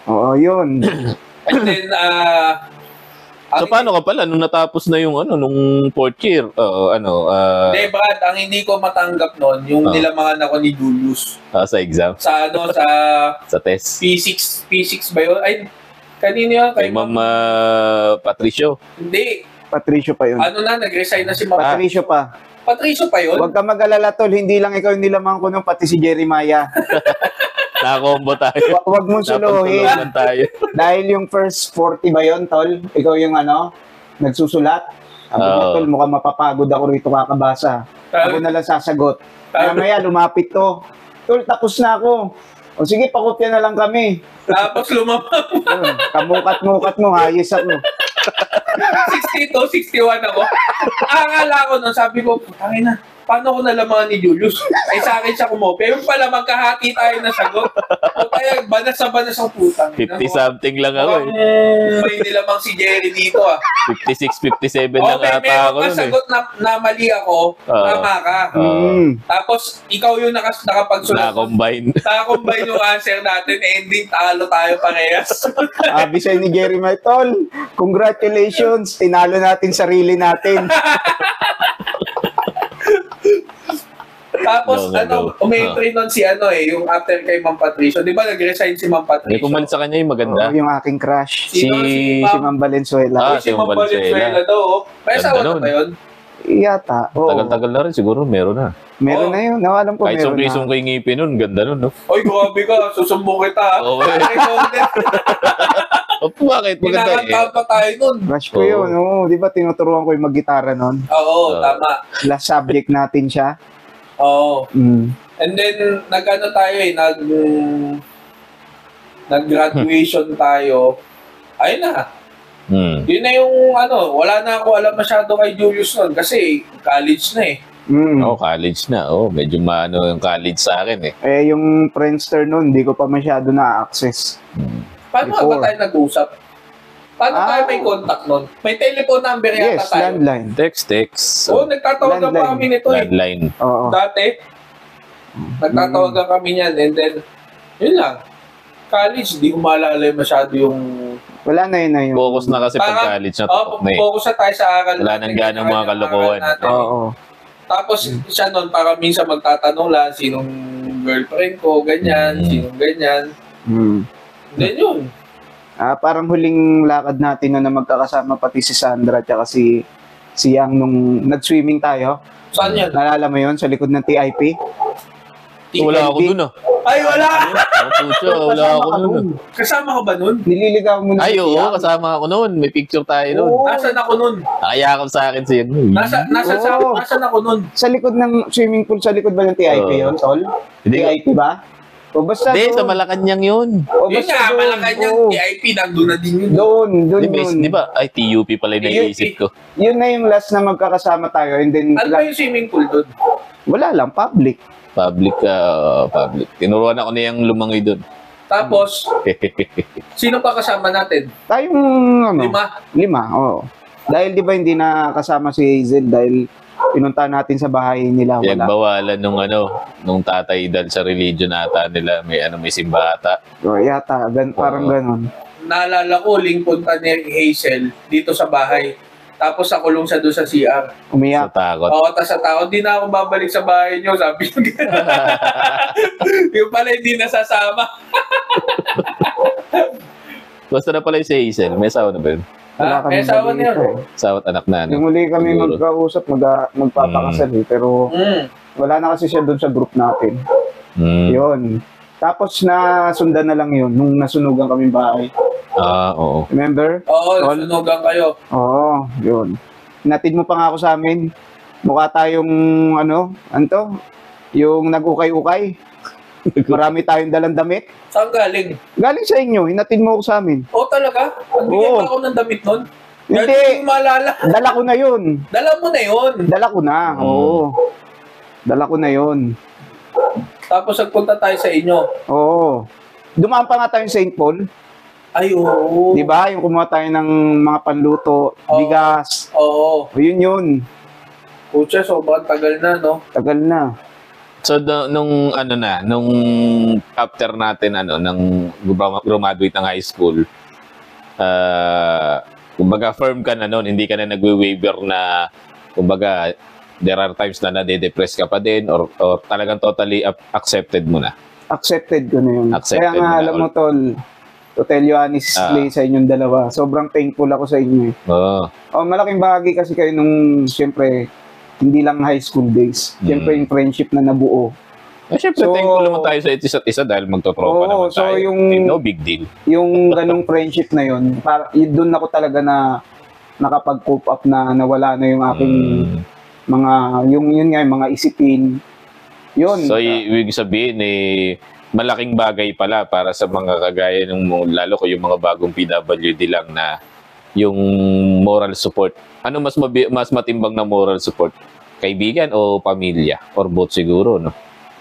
Oo, yun. And then, so, paano ka pala nung natapos na yung nung 4th year? Hindi, Brad, ang hindi ko matanggap noon, yung nilamangan ako ni Julius. Sa exam? Sa test? P6 ba yun? Ay, kanino yun? Kay Ma'am Patricio? Hindi. Patricio pa yun. Nag-resign na si Ma'am. Patricio pa. Patricio pa yun? Huwag ka mag-alala, tol. Hindi lang ikaw yung nilamang ko nung, pati si Jeremiah. Nakakombo tayo. Huwag mong suluhin. Tayo. Dahil yung first 40 ba yun, tol? Ikaw yung nagsusulat. Sabi ko, tol, mukhang mapapagod ako rito kakabasa. Ako na lang sasagot. Mamaya, lumapit to. Tol, tapos na ako. O sige, pakopya na lang kami. Tapos lumapit. Kamukat-mukat mo, hayes ako. 62, 61 ako. Akala ko nun, sabi ko, tangin na, paano ko nalaman ni Julius? Ay sa akin siya kumopya. Yung pala, magkahati tayo na sagot. O tayo, banas ang putang. 50-something lang ako May nilamang si Jerry dito 56, 57 lang ata ako nun sagot na mali ako, tama ka. Tapos, ikaw yung nakapagsulat. Nakakombine yung answer natin. Ending, talo tayo parehas. Sabi sa'yo ni Jerry Maitol, congratulations, tinalo natin sarili natin. Tapos, umentry nun si yung after kay Ma'am Patricio. Di ba nag-resign si Ma'am Patricio? Pumalit sa kanya yung maganda. Yung aking crush. Si Ma'am Valenzuela. Si Ma'am Valenzuela daw. May asawa na ba yun? Yata. Tagal-tagal na rin, siguro meron na. Meron na yun. Alam ko kahit meron na. Kahit sungkay ngipin nun, ganda nun, no? Oy, grabe ka. Susumbong kita. Okay. Bakit? Maganda Pinakanta pa tayo nun. Crush ko yun. Oo, di ba tinuturuan ko yung mag-gitara nun? Oo, tama. Last subject natin siya. Oo. Mm. And then, nag-ano tayo nag-graduation tayo. Ayun na. Yun na yung wala na ako alam masyado kay Julius nun kasi college na eh. College na. Medyo maano yung college sa akin eh. Yung Friendster nun, hindi ko pa masyado na-access. Paano ba tayo nag-usap? Paano tayo may contact nun? May telephone number yata tayo. Landline. Text. Nagtatawagan pa kami nito eh. Landline. Oo. Dati, nagtatawagan kami niyan and then, yun lang. College, di ko maalala masyado yung... Wala na yun. Focus na kasi pag college na tutok na eh. Focus na tayo sa aral. Wala nang ganang mga kalokohan. Oo. Tapos siya nun, para minsan magtatanong lang, sinong girlfriend ko, ganyan, sinong ganyan. Then yun. Parang huling lakad natin na magkakasama pati si Sandra at si Yang nung nag-swimming tayo. Saan yan? Naalala mo yun? Sa likod ng TIP? Wala ako dun Ay, wala! Wala ako dun. Kasama ka ba nun? Nililigaw mo na Ay, oo, kasama ako nun. May picture tayo nun. Nasaan ako nun? Nakayakap sa akin siya. Nasaan ako nun? Sa likod ng swimming pool, sa likod ba ng TIP yun, Tol? TIP ba? O basta Hindi, sa Malacanang yun. Yun nga, Malacanang, TIP, nandun na din yun. Doon yun. Di ba? Ay, TUP pala yung naiisip ko. Yun na yung last na magkakasama tayo. And then, ano ba yung swimming pool doon? Wala lang, public. Public. Tinuruan ako na yung lumangoy doon. Tapos, sino pa kasama natin? Tayong, 5? 5, oo. Dahil di ba hindi na kasama si Hazel dahil pinunta natin sa bahay nila. Bawalan nung tatay dahil sa religion ata nila. May simbata. Yata, parang ganon. Naalala ko, punta ni Hazel dito sa bahay. Tapos nakulong siya doon sa CR. Sa Umiyak. takot. Tas sa takot, di na ako babalik sa bahay niyo. Sabi ko yung pala hindi nasasama. Basta na pala yung si Hazel. May asawa na ba yun? May asawa na yun. Asawa at anak na. Yung muli kami magkausap, magpapakasal pero wala na kasi siya doon sa group natin. Yun. Tapos nasundan na lang yun nung nasunugan kami bahay. Oo. Remember? Oo, nasunugan kayo. Oo, yun. Natid mo pa nga ako sa amin. Mukha tayong, yung nag-ukay-ukay. Marami tayong dalang damit. Saan galing? Galing sa inyo, hinatid mo ako sa amin. Talaga? Nagbigyan ba ako ng damit nun? Hindi. Hindi maalala. Dala ko na yun. Dala mo na yun. Dala ko na, oo. Dala ko na yun. Tapos nagpunta tayo sa inyo. Oo. Dumaan pa nga tayo sa St. Paul. Ay, oo. Di ba? Yung kumuha tayo ng mga panluto, bigas. Oo. Yun. Pucha, sobrang tagal na, no? Tagal na. So, nung after natin, nang graduate ng high school, kumbaga firm ka na noon, hindi ka na nagwe-waiver na, kumbaga, there are times na nade-depress ka pa din or talagang totally accepted mo na? Accepted ko na yun. Accepted Kaya nga, alam mo, Tol, to tell you honestly sa inyong dalawa, sobrang thankful ako sa inyo. Malaking bahagi kasi kayo nung, siyempre, hindi lang high school days. Siyempre, yung friendship na nabuo. Siyempre, thankful naman tayo sa isa't isa dahil magtotropa naman tayo. No big deal. Yung ganong friendship na yun, doon ako talaga na nakapag-cope up na nawala na yung aking yun nga, yung mga isipin. Yun. So, ibig sabihin, malaking bagay pala para sa mga kagaya ng lalo ko yung mga bagong PWD lang na yung moral support. Ano mas matimbang na moral support? Kaibigan o pamilya? Or both siguro, no?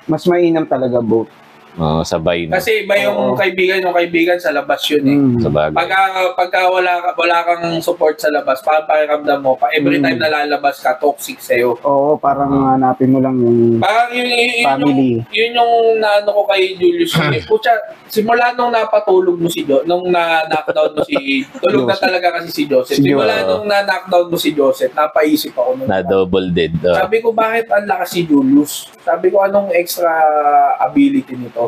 Mas mainam talaga both. Sabay na. Kasi iba yung kaibigan sa labas yun eh. Sa bagay. Pagka wala kang support sa labas, parang pakiramdam mo, every time na lalabas ka, toxic sa'yo. Oo, parang hanapin mo lang yung parang family. Yun yung naano ko kay Julius. Pucha, simula nung napatulog mo si nung na-knockdown mo si tulog na talaga kasi si Joseph. Simula nung na-knockdown mo si Joseph, napaisip ako nung na double dead. Sabi ko, bakit ang lakas si Julius? Sabi ko, anong extra ability nito?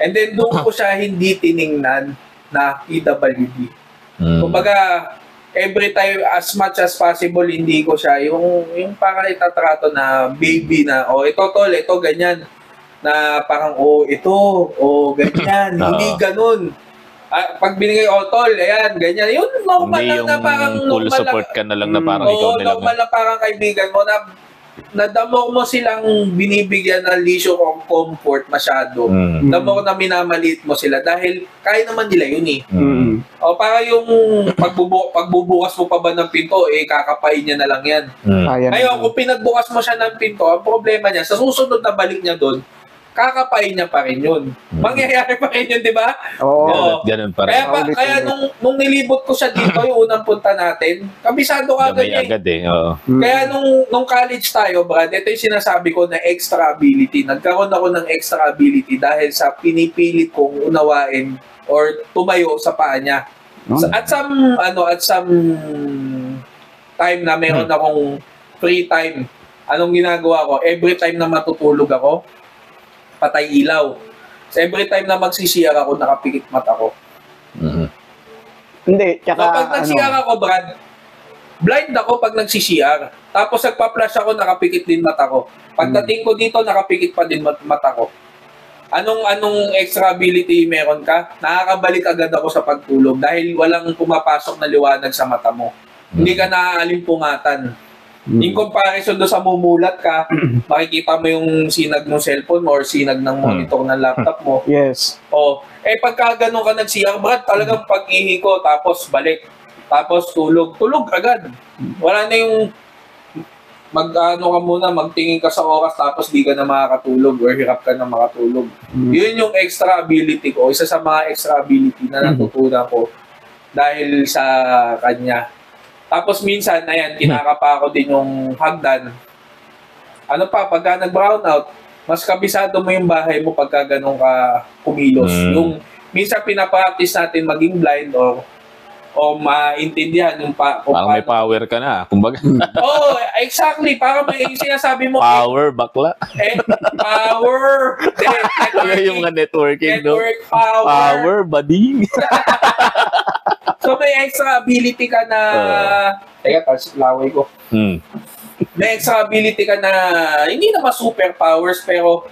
And then doon ko siya hindi tiningnan na PWD. Kumbaga, every time, as much as possible, hindi ko siya, yung parang itatrato na baby na, ito tol, ito ganyan. Na parang, ito, ganyan. Hindi ganun. Pag binigay, tol, ayan, ganyan. Yun, normal hindi lang na parang full support ka na lang na parang ikaw na lang. Normal na parang kaibigan mo na nadamo mo silang binibigyan ng leisure of comfort masyado. Damo ko na minamaliit mo sila dahil kaya naman nila yun eh. O para yung pagbubukas mo pa ba ng pinto, kakapain niya na lang yan. Ngayon, kung pinagbukas mo siya ng pinto, ang problema niya, sa susunod na balik niya doon, kakapain niya pa rin yun. Mangyayari pa rin yun, di ba? Oo. Ganun pa rin. Kaya nung nilibot ko siya dito, yung unang punta natin, kabisado ka Gamay agad eh. Oo. Kaya nung college tayo, Brad, ito yung sinasabi ko na extra ability. Nagkaroon ako ng extra ability dahil sa pinipilit kong unawain or tumayo sa paa niya. At some time na meron akong free time, anong ginagawa ko? Every time na matutulog ako, patay ilaw. So every time na magsisiyar ako, nakapikit mata ko. Hindi, tsaka So pag nagsiyar ako, Brad, blind ako pag nagsisiyar. Tapos nagpa-flash ako, nakapikit din mata ko. Pagdating ko dito, nakapikit pa din mata ko. Anong extra ability meron ka? Nakakabalik agad ako sa pagtulog dahil walang pumapasok na liwanag sa mata mo. Hindi ka naaalimpungatan. In comparison do sa mumulat ka, makikita mo yung sinag ng cellphone mo or sinag ng monitor ng laptop mo. Yes. Pagka ganun ka nagsiyar, Brad, talagang pag-ihi ko, tapos balik. Tapos tulog agad. Wala na yung magtingin ka sa oras tapos di ka na makakatulog or hirap ka na makatulog. Yun yung extra ability ko. Isa sa mga extra ability na natutunan ko dahil sa kanya. Tapos minsan, kinakapa ko din yung hagdan. Pagka nag-brownout, mas kabisado mo yung bahay mo pagka ganun ka kumilos. Yung minsan pinapractice natin maging blind o maintindihan yung parang may power ka na, kumbaga. Exactly. Parang may sinasabi mo. Power, bakla. Power. Yung mga networking, network, no? Power, bading. So may extra ability ka na teka, laway ko. May extra ability ka na hindi naman superpowers pero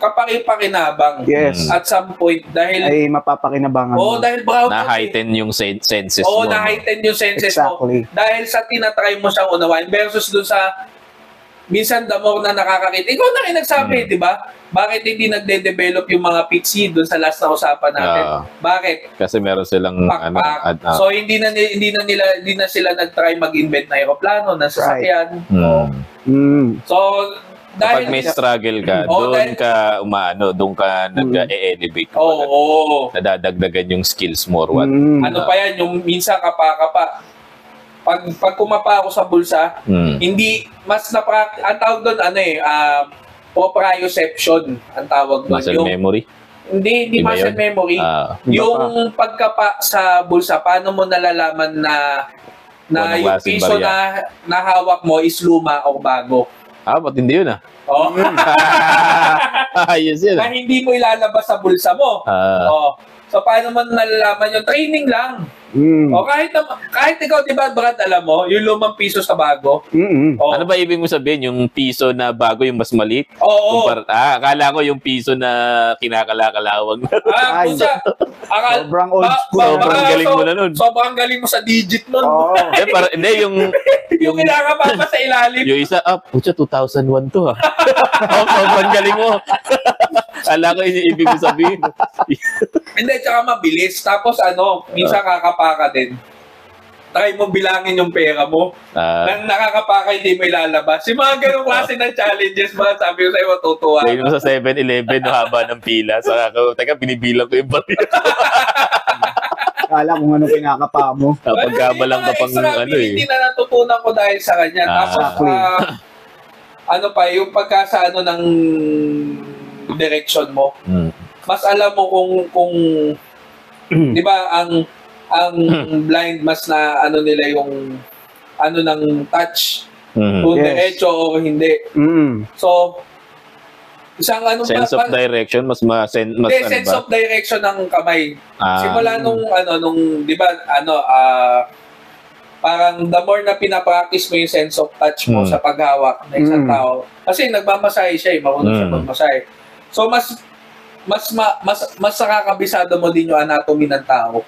kapaki-pakinabang. Yes. At some point dahil ay mapapakinabangan. Dahil brown na-heighten yung senses mo. na-heighten yung senses exactly. mo. Dahil sa tinatry mo siyang unawain versus dun sa minsan the more na nakakakita. Ikaw na rin nagsabi, di ba? Bakit hindi nagde-develop yung mga pixie doon sa last na usapan natin? Bakit? Kasi meron silang pakpak. So hindi na sila nag-try mag-invent na aeroplano, na sasakyan. So kapag may struggle ka, doon ka nag-e-elevate. Nadadagdagan yung skills more. Pa yan, yung minsan kapa-kapa. Pag kumapa ako sa bulsa, hindi mas ang tawag doon proprioception ang tawag doon. Muscle memory? Hindi muscle memory. Yung pagkapa sa bulsa, paano mo nalalaman na yung piso na hawak mo is luma o bago? Ba't hindi yun Ayos yun. Na hindi mo ilalabas sa bulsa mo. So paano mo nalalaman yung training lang? Kahit ikaw, di ba, Brad, alam mo, yung lumang piso sa bago. Ano ba ibig mo sabihin? Yung piso na bago, yung mas maliit? Akala ko yung piso na kinakalakalawang. Sobrang old school. Sobrang galing mo na nun. Sobrang galing mo sa digit nun. Hindi, yung kinakapa pa sa ilalim. Yung isa, pucha, 2001 to sobrang galing mo. Akala ko yung ibig mo sabihin. Hindi, tsaka mabilis. Tapos minsan kakapa ka din. Try mo bilangin yung pera mo. Nang nakakapa ka, hindi mo ilalabas. Yung mga ganong klase ng challenges, sabi ko sa'yo, matutuwa. Dahil mo sa 7-Eleven, haba ng pila. Teka, binibilang ko yung baril. Kala kung ano pinakapa mo. Pagkabalang ka pang Hindi na natutunan ko dahil sa kanya. Tapos, yung pagkasa ng direction mo. Mas alam mo kung di ba ang blind mas na nila yung ng touch kung diretso o hindi. So isang sense of direction mas sense of direction ng kamay. Simula nung di ba parang the more na pinapractice mo yung sense of touch mo sa paghawak ng isang tao. Kasi nagmamasahe siya, marunong siya magmasahe. So mas nakakabisado mo din yung anatomy ng tao.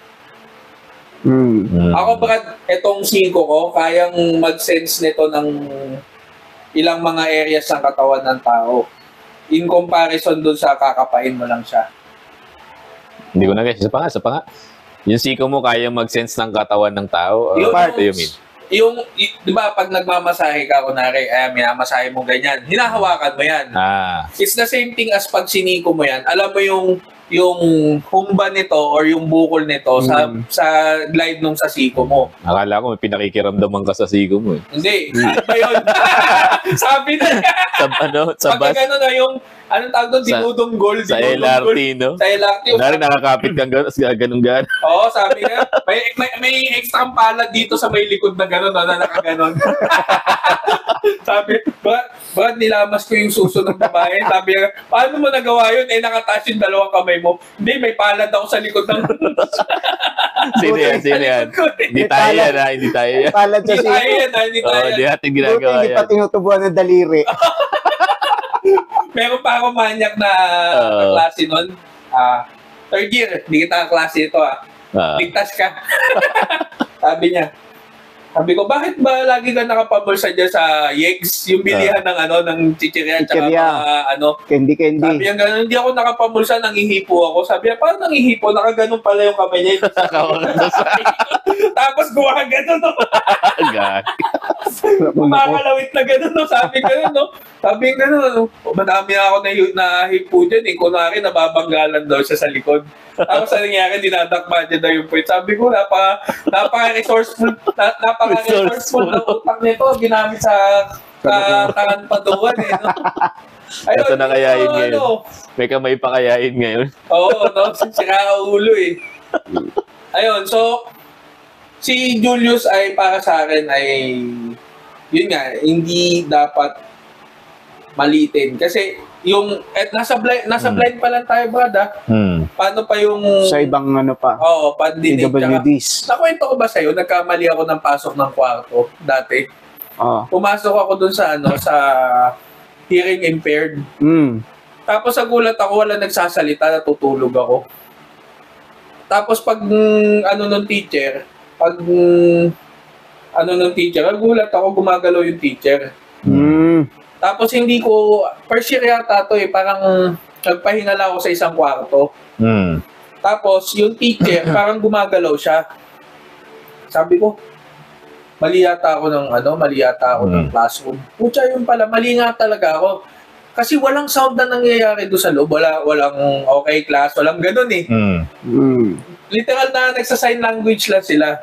Ako, Brad, etong 5 ko, kayang mag-sense nito ng ilang mga areas ng katawan ng tao. In comparison dun sa kakapain mo lang siya. Hindi ko na guys. Isa pa nga. Yung siko mo kaya mag-sense ng katawan ng tao. Yung- What do you mean? Di ba, pag nagmamasahe ka, kunwari, minamasahe mo ganyan, hinahawakan mo yan. It's the same thing as pag siniko mo yan. Alam mo yung humba nito or yung bukol nito sa glide nung sa siko mo. Akala ko may pinakikiramdaman ka sa siko mo eh. Hindi. Ba yun? Sabi na niya. Sa bus, Pag gano'n na yung, anong tawag doon? Dinudunggol. sa LRT, no? Sa LRT. Kunwari nakakapit kang ganun. Oo, sabi nga. May extra palad dito sa may likod na gano'n, no, na nakaganon. Sabi, bakit nilamas ko yung suso ng babae? Sabi nga, paano mo nagawa yun? Nakataas yung dalawang kamay mo. Hindi, may palad ako sa likod ng... Sino yan? Hindi tayo yan, ha? Hindi tayo yan. Palad sa Hindi tayo yan, ha? Hindi tayo Hindi yan. natin ginagawa Hindi pa yan. tinutubuan ng daliri. Meron pa ako manyak na klase nun. Third year, hindi kita klase ito, ligtas ka. Sabi ko, bakit ba lagi ka nakapabulsa dyan sa Yegs? Yung bilihan ng chichirya tsaka mga Candy. Sabi niya gano'n, hindi ako nakapabulsa, nangihipo ako. Sabi niya, paano nangihipo? Nakaganon pala yung kamay niya. Tapos gumawa gano'n, no? Kumakalawit na gano'n, no? Sabi gano'n, no? Sabi gano'n, no? Madami na ako nahipo dyan, kunwari nababanggalan daw siya sa likod. Tapos sa nangyari, dinadakma niya daw yung point. Sabi ko, napaka-resourceful ng utak nito. Ginamit sa tangan-patuan, no? Ayun, Ito na kayain ngayon. May kamay pa kayain ngayon. Oo, no? Sira ulo, eh. Ayun, so, si Julius ay para sa akin ay, yun nga, hindi dapat malitin. Kasi, nasa blind pa lang tayo, Brad, Paano pa yung... Sa ibang pa. Oo, pandinig. PWDs. Nakwento ko ba sa'yo, nagkamali ako ng pasok ng kwarto dati. Pumasok ako dun sa hearing impaired. Tapos sa gulat ako, wala nagsasalita, natutulog ako. Tapos pag nung teacher, nagulat ako, gumagalaw yung teacher. Tapos hindi ko, first year yata to parang nagpahinga lang ako sa isang kwarto. Tapos yung teacher, parang gumagalaw siya. Sabi ko, mali yata ako ng classroom. Pucha, yun pala, mali nga talaga ako. Kasi walang sound na nangyayari doon sa loob. Walang okay class, walang ganun eh. Literal na nagsa-sign language lang sila.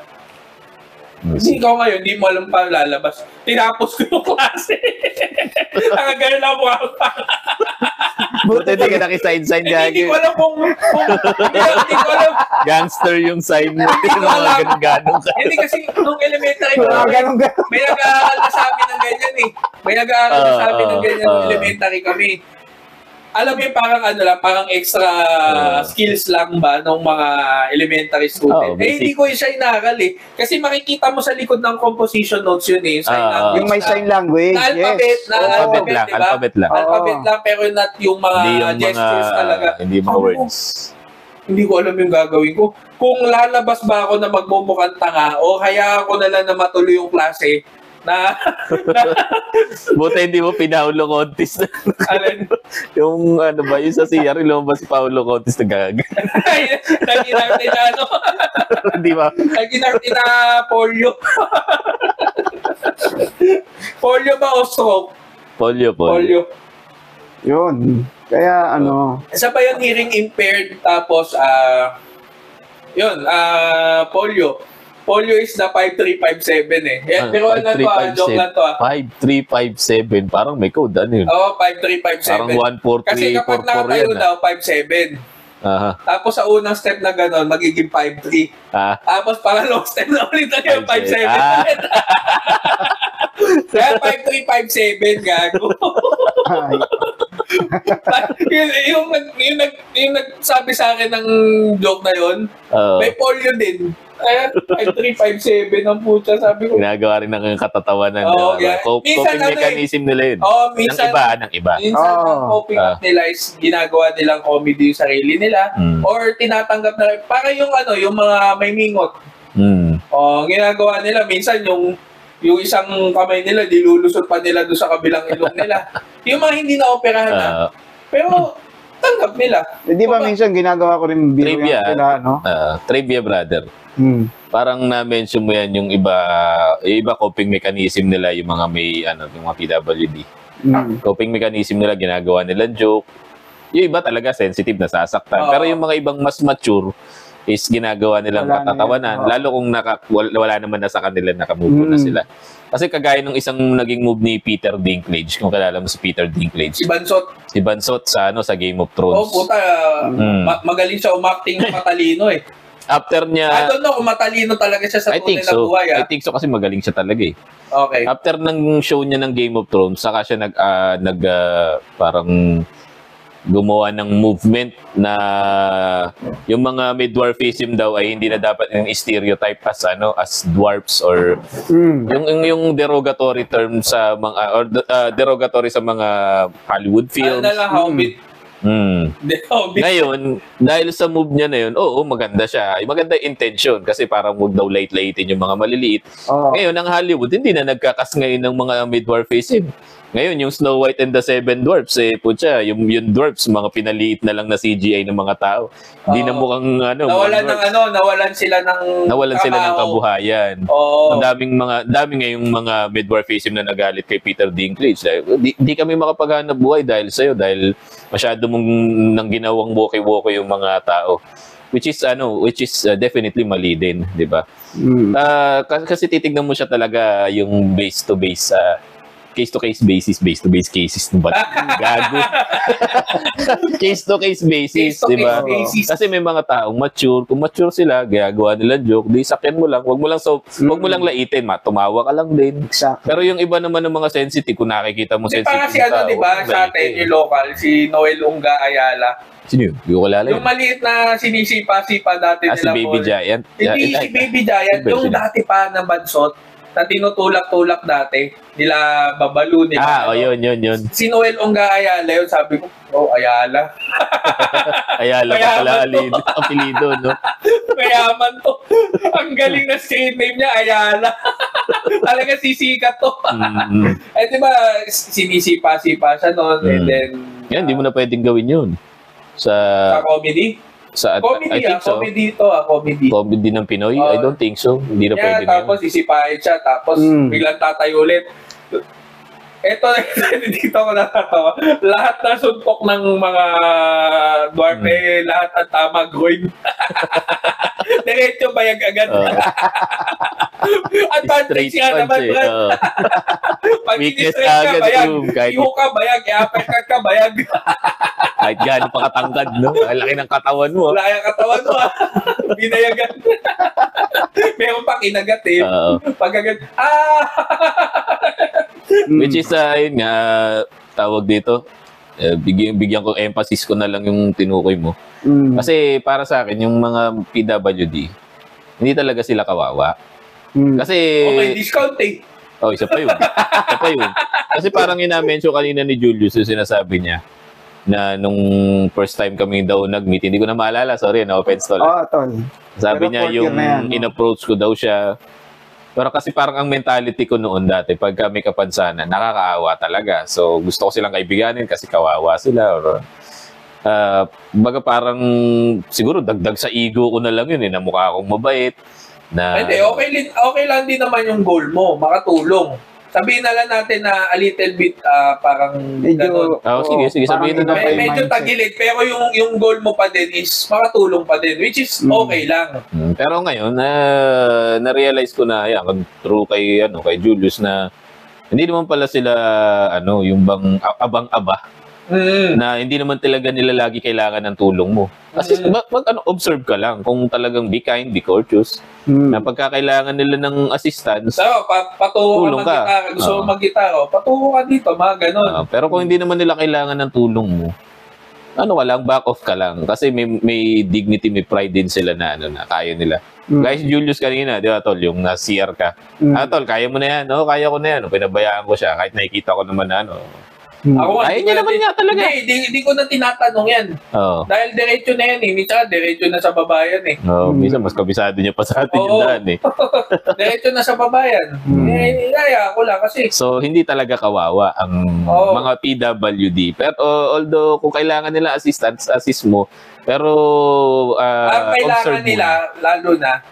Hindi ikaw ngayon, hindi mo alam pa lalabas. Tinapos ko yung klase. Nakagano'n ako pa. Buti hindi ka nakisign-sign Hindi gagi. ko alam kung hindi ko alam. Gangster yung sign mo. Mga ganun ka. Hindi kasi nung elementary ko, Ganun. may nag-aaral na sa amin ng ganyan eh. May nag-aaral na sa amin ng ganyan nung elementary kami. Alam mo yung parang extra skills lang ba ng mga elementary student. Hindi ko siya inaral eh. Kasi makikita mo sa likod ng composition notes yun eh. Yung may sign language. Alphabet lang. Alphabet lang, pero not yung mga gestures talaga. Hindi mga words. Hindi ko alam yung gagawin ko. Kung lalabas ba ako na magmumukhang tanga o kaya ako na lang na matuloy yung klase na Buti hindi mo pinaulo contest. alin, Yung yung sa CR, lumabas si Paulo contest na gag. nag-inarte na Di ba? nag-inarte na polio. Polio ba o stroke? Polio. Yun. Kaya Isa pa yun, hearing impaired, tapos polio. Polio is na 5357 eh. Pero joke lang to 5357. Parang may code, ano yun? Oo, 5357. Parang Kasi kapag 14344 nakatayo yan. daw, 57. Tapos sa unang step na gano'n, magiging 5-3. Tapos pangalawang step na ulit na yung 5-7 ulit. Kaya 5-3-5-7, gago. yung nagsabi sa akin ng joke na yun, may polio din. Kaya 5-3-5-7 ang puta, sabi ko. Ginagawa rin ng katatawanan. Coping mechanism nila yun. Minsan, ng iba. Minsan, ang coping up nila is ginagawa nilang comedy yung sarili nila or tinatanggap na, para yung yung mga may mingot. Ginagawa nila, minsan yung yung isang kamay nila, dilulusot pa nila doon sa kabilang ilong nila. Yung mga hindi na-operahan na. Pero, tanggap nila. Di ba minsan ginagawa ko rin biro Trivia, yan sila, no? Trivia, brother. Parang na-mention mo yan yung iba coping mechanism nila, yung mga yung mga PWD. Coping mechanism nila, ginagawa nila joke. Yung iba talaga sensitive, nasasaktan. Pero yung mga ibang mas mature is ginagawa nilang katatawanan. Lalo kung wala naman na sa kanila, nakamove na sila. Kasi kagaya nung isang naging move ni Peter Dinklage, kung kilala mo si Peter Dinklage. Si Bansot. Si Bansot sa Game of Thrones. Puta, magaling siya umakting matalino eh. After niya... I don't know kung matalino talaga siya sa tunay na buhay. I think so kasi magaling siya talaga eh. Okay. After ng show niya ng Game of Thrones, saka siya parang gumawa ng movement na yung mga midwarfism daw ay hindi na dapat yung stereotype as dwarfs or yung derogatory term sa mga derogatory sa mga Hollywood films. Ngayon, dahil sa move niya na yun, maganda siya. Maganda yung intention kasi parang huwag daw light-lightin yung mga maliliit. Ngayon, ang Hollywood, hindi na nagkakas ngayon ng mga midwarfism. Ngayon, yung Snow White and the Seven Dwarfs, yung dwarfs, mga pinaliit na lang na CGI ng mga tao. Hindi na mukhang nawalan sila ng kabuhayan. Ang daming ngayong mga midwarfism na nagalit kay Peter Dinklage. Di kami makapaghanap buhay dahil sa'yo, dahil masyado mong nang ginawang woke-woke yung mga tao. Which is definitely mali din, di ba? Kasi titignan mo siya talaga yung base-to-base case-to-case basis, base-to-base cases ng gago. Case-to-case basis, di ba? Kasi may mga taong mature. Kung mature sila, gagawa nila joke, di sakyan mo lang. Wag mo lang laitin, tumawa ka lang din. Exactly. Pero yung iba naman ng mga sensitive, kung nakikita mo sensitive parang si di ba, sa atin, yung local, si Noel Unga Ayala. Sino yun? Yung maliit na sinisipa-sipa dati nila. Si Baby Giant? Hindi si Baby Giant. Yung dati pa na Bansot, na tinutulak-tulak dati, nila Babalu, nila. Yun. Si Noel Unga Ayala, yun sabi ko, Ayala. Ayala pa pala, apelido, no? Mayaman to. Ang galing na screen name niya, Ayala. Talaga sisikat to. Diba, sinisipa-sipa siya noon, and then... Yan, hindi mo na pwedeng gawin yun. Sa comedy? Comedy comedy. Comedy ng Pinoy? I don't think so. Hindi na pwede tapos sisipahin siya, tapos biglang tatayo ulit. Ito, dito ako natatawa. Lahat na suntok ng mga dwarfe, lahat ng tama groin. Diretso bayag agad. Advantage nga naman, Brad. Pag weakness ka, bayag. Kahit Iho ka, bayag. I-uppercut ka, bayag. Kahit gano'n pa katangkad, no? Ang laki ng katawan mo. Wala yung katawan mo, binayagan. Meron pa kinagat eh. Pagkagat, Which is, yun nga, tawag dito, bigyan ko emphasis ko na lang yung tinukoy mo. Kasi para sa akin, yung mga PWD, hindi talaga sila kawawa. Kasi... may discount eh. Isa pa yun. Kasi parang ina-mention kanina ni Julius yung sinasabi niya na nung first time kami daw nag-meet, hindi ko na maalala, sorry, na-offense tol. Tol. Sabi niya yung in-approach ko daw siya. Pero kasi parang ang mentality ko noon dati, pagka may kapansanan, nakakaawa talaga. So gusto ko silang kaibiganin kasi kawawa sila. Or, baga parang siguro dagdag sa ego ko na lang yun, na mukha akong mabait. Hindi, okay lang din naman yung goal mo, makatulong. Sabihin na lang natin na a little bit parang medyo, sige, sabihin na natin. Medyo tagilid, pero yung goal mo pa din is makatulong pa din, which is okay lang. Pero ngayon, na-realize ko na, through kay Julius na hindi naman pala sila, yung bang abang-aba. Na hindi naman talaga nila lagi kailangan ng tulong mo. Kasi observe ka lang kung talagang be kind, be courteous. Na pagkakailangan nila ng assistance, paturo ka. Gusto mo mag-gitara, paturo ka dito, mga ganon. Pero kung hindi naman nila kailangan ng tulong mo, walang back off ka lang. Kasi may dignity, may pride din sila na kaya nila. Guys, Julius kanina, di ba, tol, yung na-CR ka. Tol, kaya mo na yan. Kaya ko na yan. Pinabayaan ko siya. Kahit nakikita ko naman na, Ako nga, Ayaw niya naman nga talaga. Hindi ko na tinatanong yan. Oo. Dahil diretso na yan eh. Minsan, diretso na sa babayan eh. Minsan mas kabisado niya pa sa atin yung daan eh. Diretso na sa babayan. Kaya ako lang kasi. So, hindi talaga kawawa ang mga PWD. Pero although kung kailangan nila assistance, assist mo. Pero ang kailangan nila, lalo na,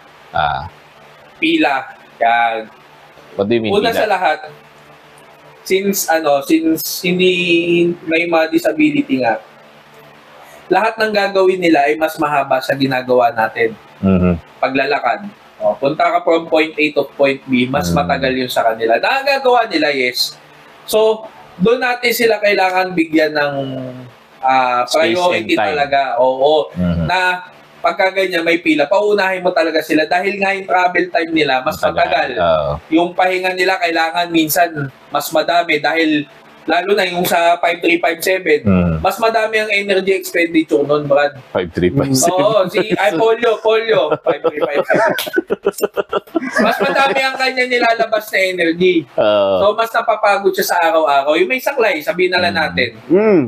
pila. Yan. What do you mean Una pila? sa lahat, since hindi may mga disability nga, lahat ng gagawin nila ay mas mahaba sa ginagawa natin. Paglalakad. Punta ka from point A to point B, mas matagal yun sa kanila. Nakagagawa nila, yes. So, doon natin sila kailangan bigyan ng priority talaga. Oo. Na pagka ganyan may pila, paunahin mo talaga sila dahil nga yung travel time nila mas matagal. Yung pahinga nila kailangan minsan mas madami dahil lalo na yung sa 5357, mas madami ang energy expenditure nun, Brad. 5357. Oo, Polio, 5357. Mas madami ang kanya nilalabas na energy. So, mas napapagod siya sa araw-araw. Yung may saklay, sabihin na lang natin.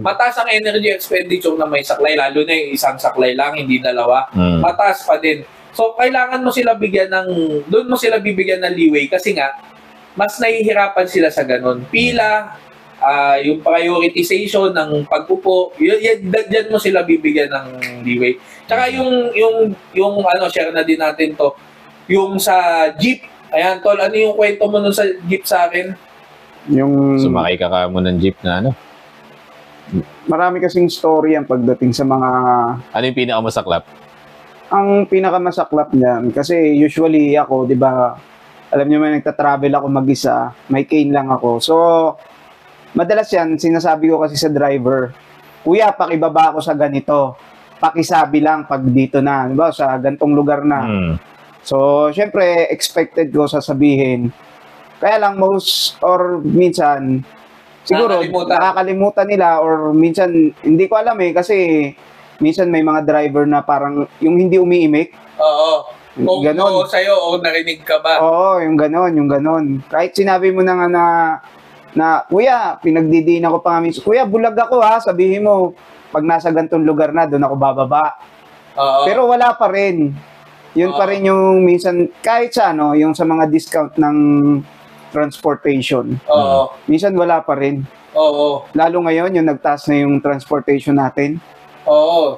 Mataas ang energy expenditure na may saklay, lalo na yung isang saklay lang, hindi dalawa. Mataas pa din. So, kailangan mo sila bigyan doon mo sila bibigyan ng leeway kasi nga, mas nahihirapan sila sa ganun. Pila, yung prioritization ng pagpupo, yan mo sila bibigyan ng leeway. Tsaka yung share na din natin to, yung sa jeep. Ayan, tol, ano yung kwento mo nun sa jeep sa akin? Sumakay ka mo ng jeep na Marami kasing story ang pagdating sa mga... Ano yung pinakamasaklap? Ang pinakamasaklap niyan, kasi usually ako, di ba, alam niyo may nagta-travel ako mag-isa, may cane lang ako. So, madalas yan, sinasabi ko kasi sa driver, kuya, pakibaba ako sa ganito. Pakisabi lang pag dito na, diba, sa gantong lugar na. So, syempre, expected ko sasabihin. Kaya lang, most or minsan, siguro, nakakalimutan nila or minsan, hindi ko alam kasi minsan may mga driver na parang yung hindi umiimik. Oo. Kung ganon sa'yo o narinig ka ba? Oo, yung ganon. Kahit sinabi mo na nga na kuya, pinagdidiin ako pa kami. Kuya, bulag ako sabihin mo, pag nasa gantong lugar na, doon ako bababa. Pero wala pa rin. Yun pa rin yung minsan, kahit sa yung sa mga discount ng transportation. Minsan wala pa rin. Lalo ngayon, yung nagtaas na yung transportation natin.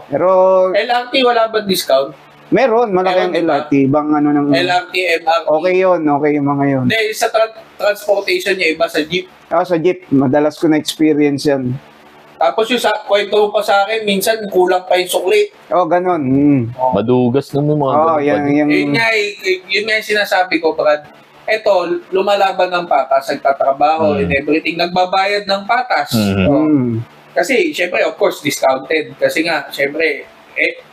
Pero LRT, wala ba discount? Meron, malaki ang LRT. Bang ng... LRT, MRT. Okay yung mga yun. Hindi, sa transportation niya, iba sa jeep. Sa jeep, madalas ko na-experience yan. Tapos yung kwento mo pa sa akin, minsan kulang pa yung sukli. Ganon. Madugas na mga Yun nga yung sinasabi ko, Brad. Eto, lumalaban ng patas, nagtatrabaho and everything, nagbabayad ng patas. Kasi, syempre, of course, discounted. Kasi nga, syempre,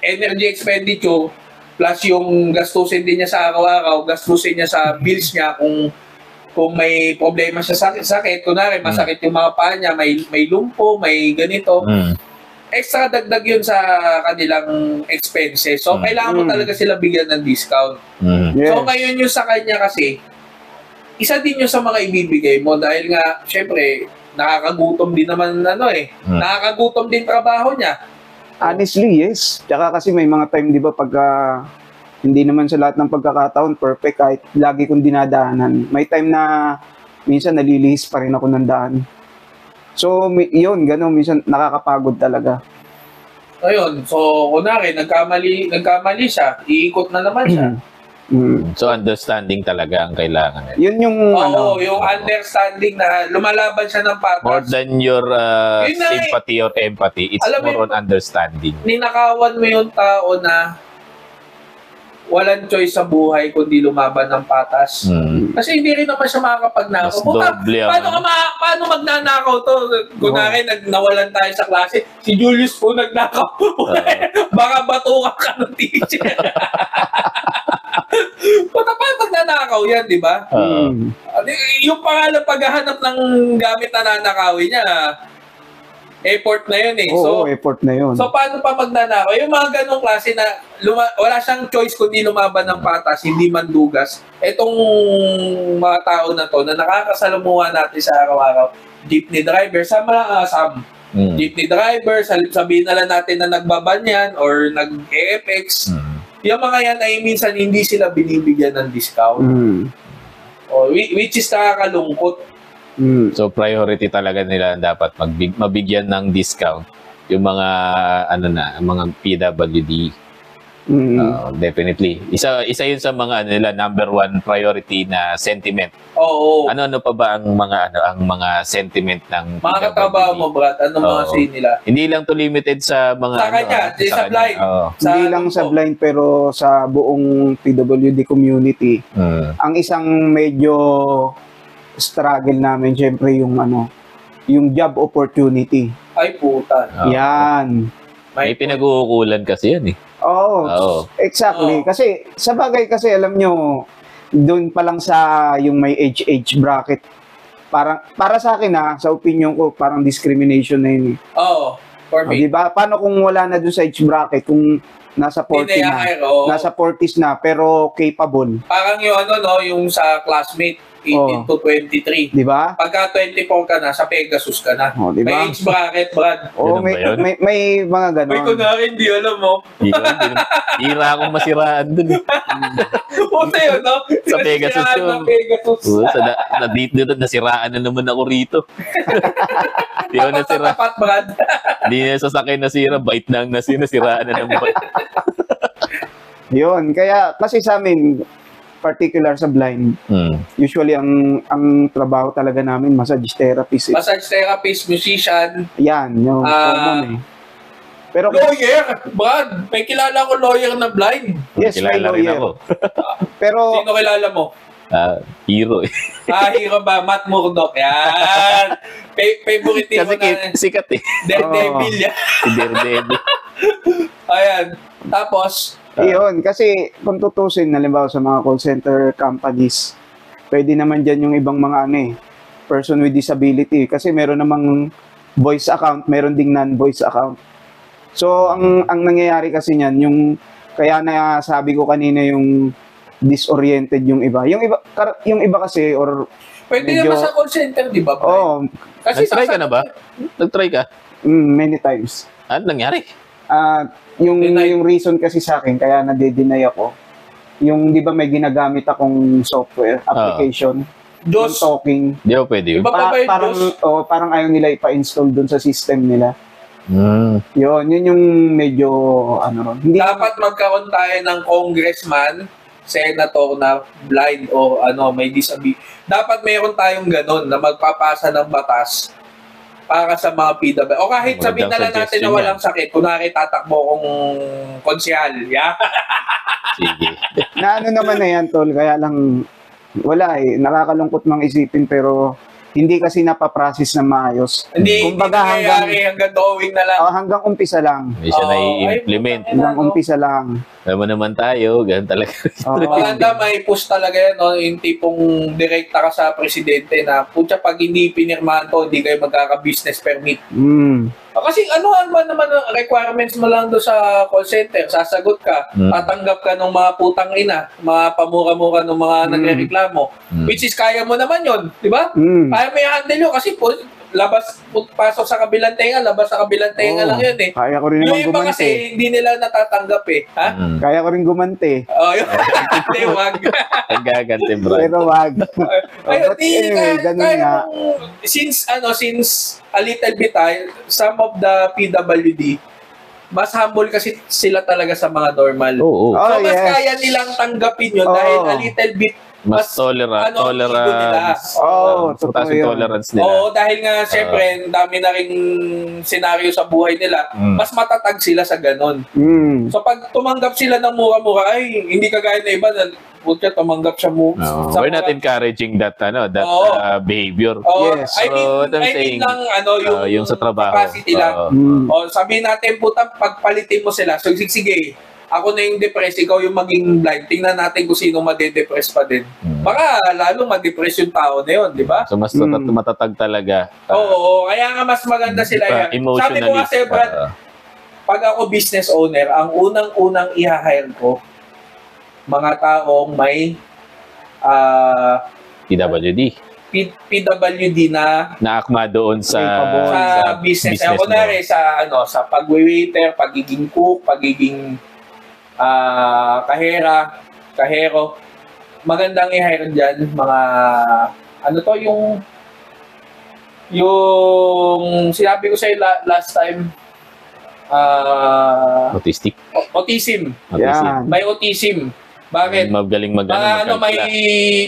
energy expenditure, plus yung gastusin din niya sa araw-araw, gastusin niya sa bills niya kung may problema siya sa sakit, kunwari masakit yung mga paa niya, may lumpo, may ganito. Extra dagdag yun sa kanilang expenses. So, kailangan mo talaga sila bigyan ng discount. Yes. So, ngayon yung sa kanya kasi, isa din yung sa mga ibibigay mo dahil nga, syempre, nakakagutom din naman nakakagutom din trabaho niya. Honestly, yes. Tsaka kasi may mga time, di ba, pagka hindi naman sa lahat ng pagkakataon perfect kahit lagi kong dinadaanan. May time na minsan nalilihis pa rin ako ng daan. So, yun, gano'n, minsan nakakapagod talaga. Ayun, so, kunwari, nagkamali siya, iikot na naman siya. So, understanding talaga ang kailangan. Yun yung, yung understanding na lumalaban siya ng patas. More than your sympathy or empathy, it's more on understanding. Ninakawan mo yung tao na walang choice sa buhay kundi lumaban ng patas. Kasi hindi rin naman siya makakapagnakaw. Paano magnanakaw to? Kunwari, nawalan tayo sa klase, si Julius po nagnakaw. Baka batukan ka ng teacher. Paano magnanakaw yan, di ba? Yung pangalan paghahanap ng gamit na nanakawin niya, effort na yun Oo, effort na yun. So, paano pa magnanakaw? Yung mga ganong klase na wala siyang choice kundi lumaban ng patas, hindi mandugas. Etong mga tao na to na nakakasalamuha natin sa araw-araw, jeepney driver, jeepney driver, sabihin na lang natin na nagbabanyan or nag-EFX, yung mga yan ay minsan hindi sila binibigyan ng discount. Which is nakakalungkot. So priority talaga nila dapat mabigyan ng discount yung mga mga PWD. Definitely. Isa yun sa mga nila number one priority na sentiment. Oo. Ano pa ba ang mga sentiment ng mga katrabaho mo, Brad? Mga say nila? Hindi lang to limited sa mga sa kanya, sa blind. Hindi lang sa blind pero sa buong PWD community. Ang isang medyo struggle namin syempre yung job opportunity. Ay puta. Yan. May pinag-uukulan kasi yan eh. Oo. Exactly. Kasi sa bagay kasi alam nyo, doon pa lang sa yung may age bracket, para sa akin sa opinion ko, parang discrimination na yun eh. For me. Diba? Paano kung wala na doon sa age bracket, kung nasa 40 na, nasa 40s na, pero capable. Parang yung sa classmate, 18 to 23. Diba? Pagka 24 ka na, sa Pegasus ka na. Diba? May age bracket, Brad. May mga ganon. May kunwari, hindi alam mo. Hira akong masiraan dun. Puta yun, no? Sa Pegasus yun. Dito nasiraan na naman ako rito. Di ako nasira. Tapat, Brad. Hindi na sasakay nasira, bait na ang nasiraan na naman. Yun, kaya kasi sa amin, particular sa blind, usually ang trabaho talaga namin, massage therapist. Massage therapist, musician. Yan, yung common eh. Pero, lawyer! Brad, may kilala ko lawyer na blind. Yes, may lawyer. Pero, sino kilala mo? Hero eh. Hero ba? Matt Murdock. Yan. Favorite mo na. Sikat eh. Daredevil yan. Si Daredevil. Ayan. Tapos, iyon, kasi kung tutusin, halimbawa sa mga call center companies, pwede naman dyan yung ibang mga person with disability. Kasi meron namang voice account, meron ding non-voice account. So, ang nangyayari kasi niyan, kaya na sabi ko kanina yung disoriented yung iba. Yung iba kasi, or pwede naman sa call center, di ba? Oo. Nag-try ka na ba? Nag-try ka? Many times. Ano nangyari? Yung reason kasi sa akin, kaya nade-deny ako, yung di ba may ginagamit akong software, application, yung talking. Di ba pwede yun? Parang ayaw nila ipa-install dun sa system nila. Yun yung medyo, hindi dapat magkaroon tayo ng congressman, senator na blind o may disability. Dapat mayroon tayong ganun na magpapasa ng batas para sa mga PW. O kahit sabihin na lang natin na walang sakit, kunwari tatakbo kong konsyal. Yeah. Sige. Naman na yan, tol. Kaya lang, wala nakakalungkot mang isipin, pero hindi kasi napaprocess na maayos. Hindi hanggang drawing na lang. Hanggang umpisa lang. Hindi siya na-i-implement. Hanggang umpisa lang. Naman tayo, ganun talaga. Maganda, may push talaga yan, yung tipong direkta ka sa presidente na, putya, pag hindi pinirmahan to, hindi kayo magkaka-business permit. Kasi ano naman ang requirements mo lang doon sa call center, sasagot ka, tatanggap ka ng mga putang ina, mga pamura-mura ng mga nagrereklamo, which is kaya mo naman yon, di ba? Kaya mo i-handle yun kasi pasok sa kabilang tenga, labas sa kabilang tenga lang yun eh. Kaya ko rin naman yung iba gumante. kasi hindi nila natatanggap eh. Ha? Kaya ko rin gumante. Yun. Hindi, wag. Nagagante, bro. Pero wag. Ayun, ganun nga. Since a little bit some of the PWD, mas humble kasi sila talaga sa mga normal. So, mas kaya nilang tanggapin yun dahil a little bit mas tolerance. Totoo yung tolerance nila. Oo, dahil nga, syempre, dami na ring senaryo sa buhay nila, mas matatag sila sa ganon. So, pag tumanggap sila ng mura-mura, ay, hindi kagaya na iba, putya, tumanggap siya mo. We're not encouraging that behavior. Yes. I mean lang, yung sa trabaho. Capacity lang. Sabihin natin, puta, pagpalitin mo sila. So, sige, ako na yung depressed, ikaw yung maging blind. Tingnan natin kung sino made-depress pa din. Baka lalo ma-depress yung tao na yun, di ba? So, mas matatag talaga. Oo, kaya nga mas maganda sila yan. Sabi ko kasi, Brad, pag ako business owner, ang unang-unang i-hire ko, mga taong may PWD. PWD na Naakma doon sa business. mo. Kunwari sa pag-waiter, pagiging cook, pagiging kahero. Magandang i-hire dyan, mga yung sinabi ko sa'yo last time, autism. Yan. May autism. Bakit? Magaling may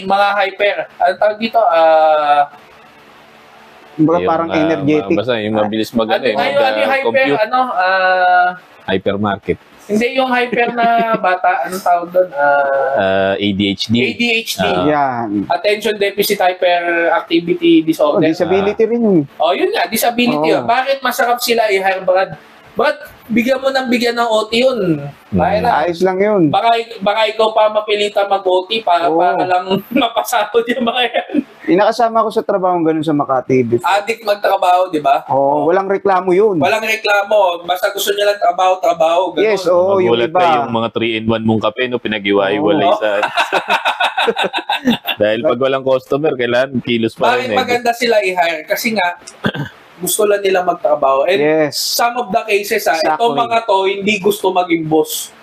mga hyper. Ano tawag dito? Parang energetic. Basta yung mabilis hyper, hypermarket. Hindi yung hyper na bata, anong tawag doon? ADHD. Yan. Attention Deficit Hyperactivity Disorder. Disability rin yun. Yun nga, disability. Bakit masarap sila i-hire, Brad? Bigyan mo ng bigyan ng OT yun. Ayos lang yun. Baka ikaw pa mapilita mag-OT para lang mapasahod yung mga yan. Inakasama ko sa trabaho ganun sa Makati. Addict magtrabaho, di ba? Walang reklamo yun. Walang reklamo. Basta gusto niya lang trabaho. Ganun. Yes, yung iba. Yung mga 3-in-1 mong kape, pinag-iwa-iwalay sa... Dahil pag walang customer, kailangan kilos pa rin. Bakit maganda sila i-hire? Kasi nga, gusto lang nila magtrabaho. And some of the cases, itong mga to, hindi gusto maging boss.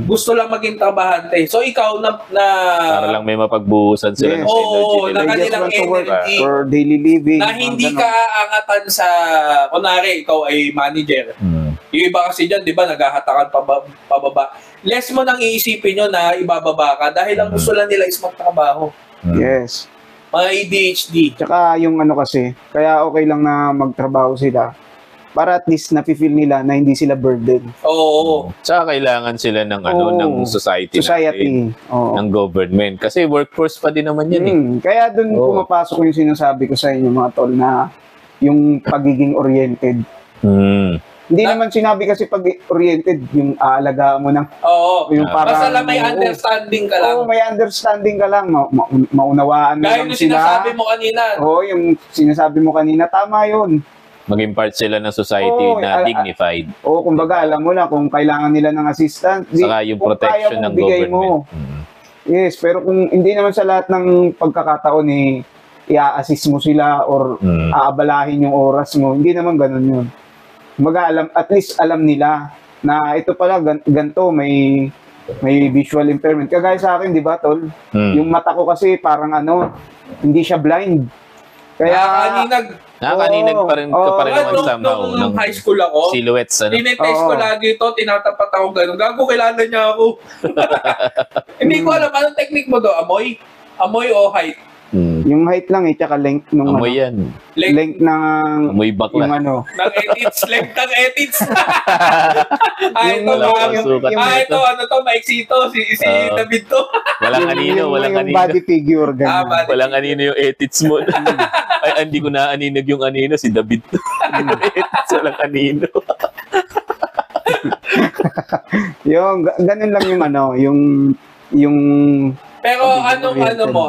Gusto lang maging trabahante. So, ikaw para lang may mapagbuhusan sila ng energy nila. Na kanilang energy. For daily living. Na hindi ka aangatan sa, kunwari, ikaw ay manager. Yung iba kasi dyan, di ba, naghahatakan pababa. Less mo nang iisipin nyo na ibababa ka dahil ang gusto lang nila is magtrabaho. Yes. Mga ADHD. Tsaka yung kasi, kaya okay lang na magtrabaho sila para at least nafe-feel nila na hindi sila burden. Oo. Tsaka kailangan sila ng ng society natin, ng government. Kasi workforce pa din naman yan Kaya doon pumapasok yung sinasabi ko sa inyo mga tol na yung pagiging oriented. Hindi naman sinabi kasi pag-oriented, yung aalagaan mo ng... Yung basta lang may understanding ka lang. May understanding ka lang. Maunawaan mo lang sila. Gaya yung sinasabi mo kanina. Yung sinasabi mo kanina, tama yun. Maging part sila ng society na dignified. Kumbaga, alam mo na kung kailangan nila ng assistant. Saka yung protection ng government. Yes, pero kung hindi naman sa lahat ng pagkakataon i-assist mo sila or aabalahin yung oras mo, hindi naman ganun yun. At least alam nila na ito pala ganito may visual impairment. Kagaya sa akin, di ba, tol? Yung mata ko kasi parang hindi siya blind. Kaya nakaninag pa rin naman somehow nung high school ako. Silhouettes, Tinetest ko lagi ito, tinatapat ako gano'n. Gago, kilala niya ako. Hindi ko alam, anong technique mo do? Amoy o height? Yung height lang tsaka length nung amoy yan. Length ng amoy bakla. Ng edits, length ng edits. Ito, maiksi ito, si David to. Walang anino. Yung body figure, ganyan. Walang anino yung edits mo. Ay, hindi ko na aninag yung anino, si David to. Edits, walang anino. Ganun lang yung Pero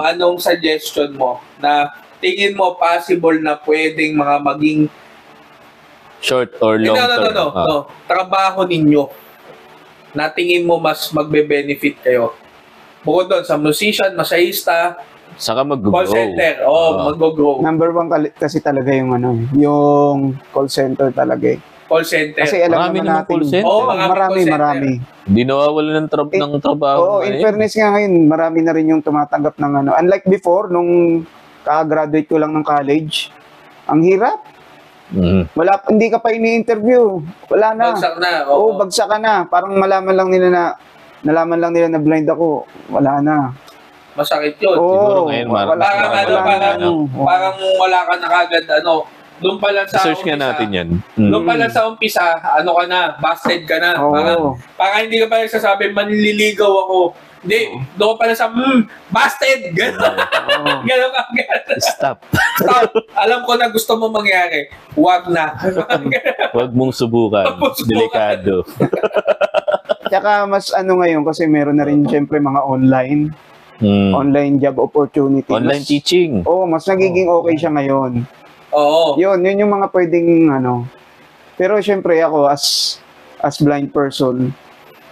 anong suggestion mo na tingin mo possible na pwedeng maging short or long term? No. Trabaho ninyo na tingin mo mas magbe-benefit kayo. Bukod doon sa musician, masahista, saka mag-grow. Call center, mag-grow. Number 1 kasi talaga yung call center talaga Call center. Kasi alam naman natin. Marami. Hindi nawawala ng trabaho. In fairness nga ngayon, marami na rin yung tumatanggap ng Unlike before, nung kaka-graduate ko lang ng college, ang hirap. Hindi ka pa ini-interview. Wala na. Bagsak na. Bagsak ka na. Parang nalaman lang nila na blind ako. Wala na. Masakit yun. Siguro ngayon, parang wala ka na kagad, doon pa lang sa search nga natin yan. Doon pa lang sa umpisa, ka na, busted ka na. Parang hindi ka pa nagsasabi, manliligaw ako. Hindi, doon pa lang sa, busted! Gano'n. Gano'n ka. Stop. Alam ko na gusto mo mangyari. Huwag na. Huwag mong subukan. Delikado. Tsaka mas ngayon, kasi meron na rin syempre mga online job opportunities. Online teaching. Mas nagiging okay siya ngayon. Yun yung mga pwedeng Pero syempre ako as blind person,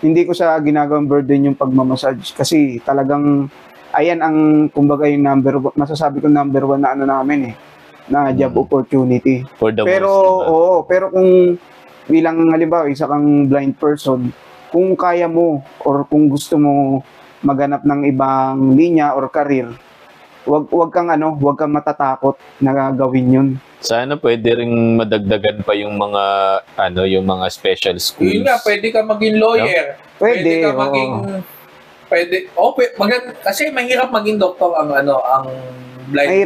hindi ko sa ginagawang burden yung pagmamassage kasi talagang ayan ang kumbaga yung masasabi ko number 1 na ano namin na job opportunity. For the Pero most, diba? oo, pero kung bilang halimbawa isa kang blind person, kung kaya mo or kung gusto mo maghanap ng ibang linya or career, wag kang matatakot na gawin 'yun. Sana pwede ring madagdagan pa yung mga special schools. Yun nga, pwede ka maging lawyer. Pwede ka maging kasi mahirap maging doktor ang blind.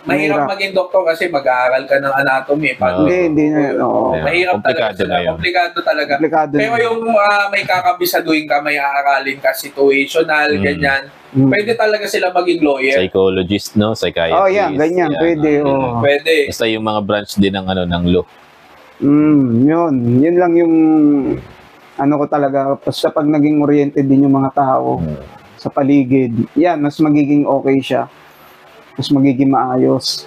Mahirap maging doktor kasi mag-aaral ka ng anatomy. Hindi na. Mahirap talaga. Komplikado talaga. Pero yung may kakabisaduhin ka, may aaralin ka, situational, ganyan. Pwede talaga sila maging lawyer. Psychologist, no? Psychiatrist. Oh, yan, ganyan. Pwede. Pwede. Basta yung mga branch din ng law. Yun lang yung ko talaga. Basta pag naging oriented din yung mga tao sa paligid, yan, mas magiging okay siya. Mas magiging maayos.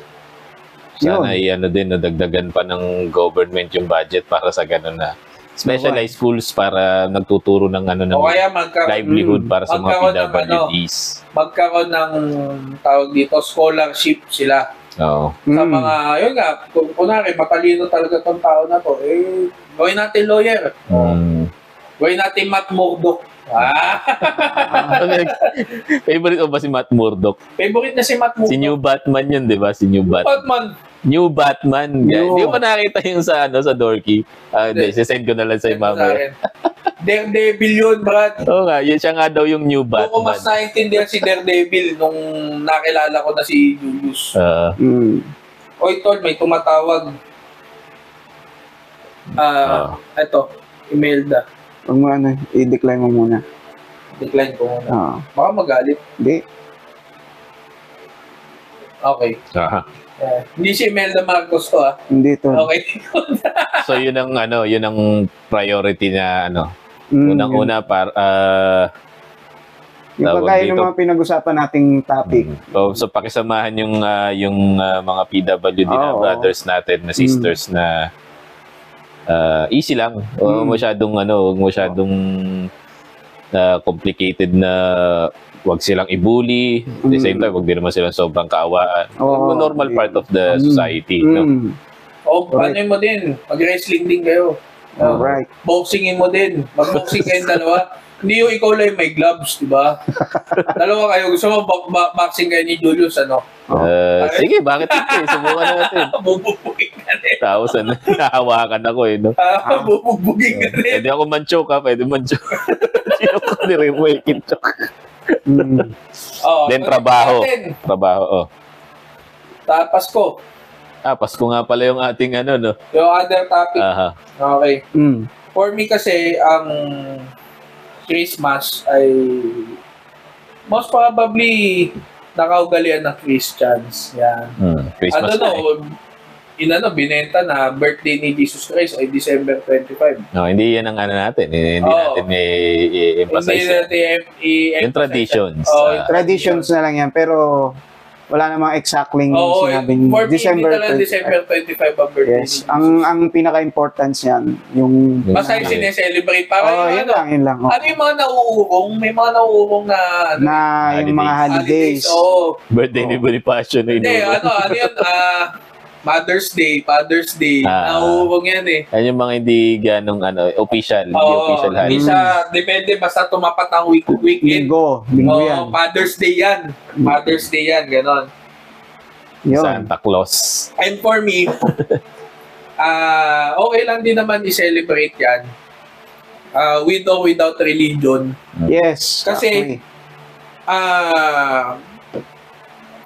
Sana din, nadagdagan pa ng government yung budget para sa ganun na specialized schools para nagtuturo ng livelihood para sa mga PWDs. Magkaroon ng tawag dito, scholarship sila. Oo. Sa mga, yun nga, kunwari, matalino talaga tong tao na to, gawin natin lawyer. Gawin natin Matt Murdock. Favorite mo ba si Matt Murdock? Favorite na si Matt Murdock. Si New Batman yun, di ba? Si New Batman. New Batman. Hindi ko pa nakita yung sa Dorky. Sisend ko na lang sa mamaya. Daredevil yun, Brad. Oo nga, yun siya nga daw yung New Batman. Kung mas naintindihan si Daredevil nung nakilala ko na si Julius. Oy, Tol, may tumatawag. Eto, Imelda. Huwag mo i-decline mo muna. Decline ko muna. Baka magalit. Hindi. Okay. Hindi si Imelda Marcos to Hindi to. Okay. So yun ang priority na unang-una para yung kagaya ng mga pinag-usapan nating topic. So pakisamahan yung mga PWD na brothers natin, na sisters na easy lang. Huwag masyadong complicated na wag silang i-bully. At the same time, wag din naman silang sobrang kaawaan. Normal part of the society. No? Ano mo din, mag-wrestling din kayo. Alright. Boxingin mo din. Mag-boxing kayong dalawa. Hindi yung ikaw lang may gloves, di ba? Dalawa kayo. Gusto mo boxing kayo ni Julius, sige, bakit hindi? Subukan natin. Bububugin ka rin. Tapos nahawakan ako no? Bububugin ka rin. Pwede ako man-choke pwede man-choke. Sino ko ni-rewaking choke? Then trabaho. Pasko. Pasko nga pala yung ating no? Yung other topic. Okay. For me kasi, ang Christmas ay most probably nakaugalian ng Christians. Yan. Christmas binenta na birthday ni Jesus Christ ay December 25. No, hindi yan ang natin. Hindi natin i-emphasize. Hindi natin yung traditions. Traditions na lang yan, pero wala namang exactly sinabing December 25. December 25 ang birthday. Yes. Ang pinaka-importance yan, yung basta yung sineselebrate para yun lang. Ano yung mga nauurong? May mga nauurong na yung mga holidays. Birthday ni Bonifacio na hindi, ano yun? Mother's Day, Father's Day. Nauurong yan Yan yung mga hindi ganong official. Hindi official holiday. Depende, basta tumapat ang weekend. Linggo yan. Father's Day yan. Mother's Day yan, ganon. Santa Claus. And for me, okay lang din naman i-celebrate yan. With or without religion. Yes. Kasi,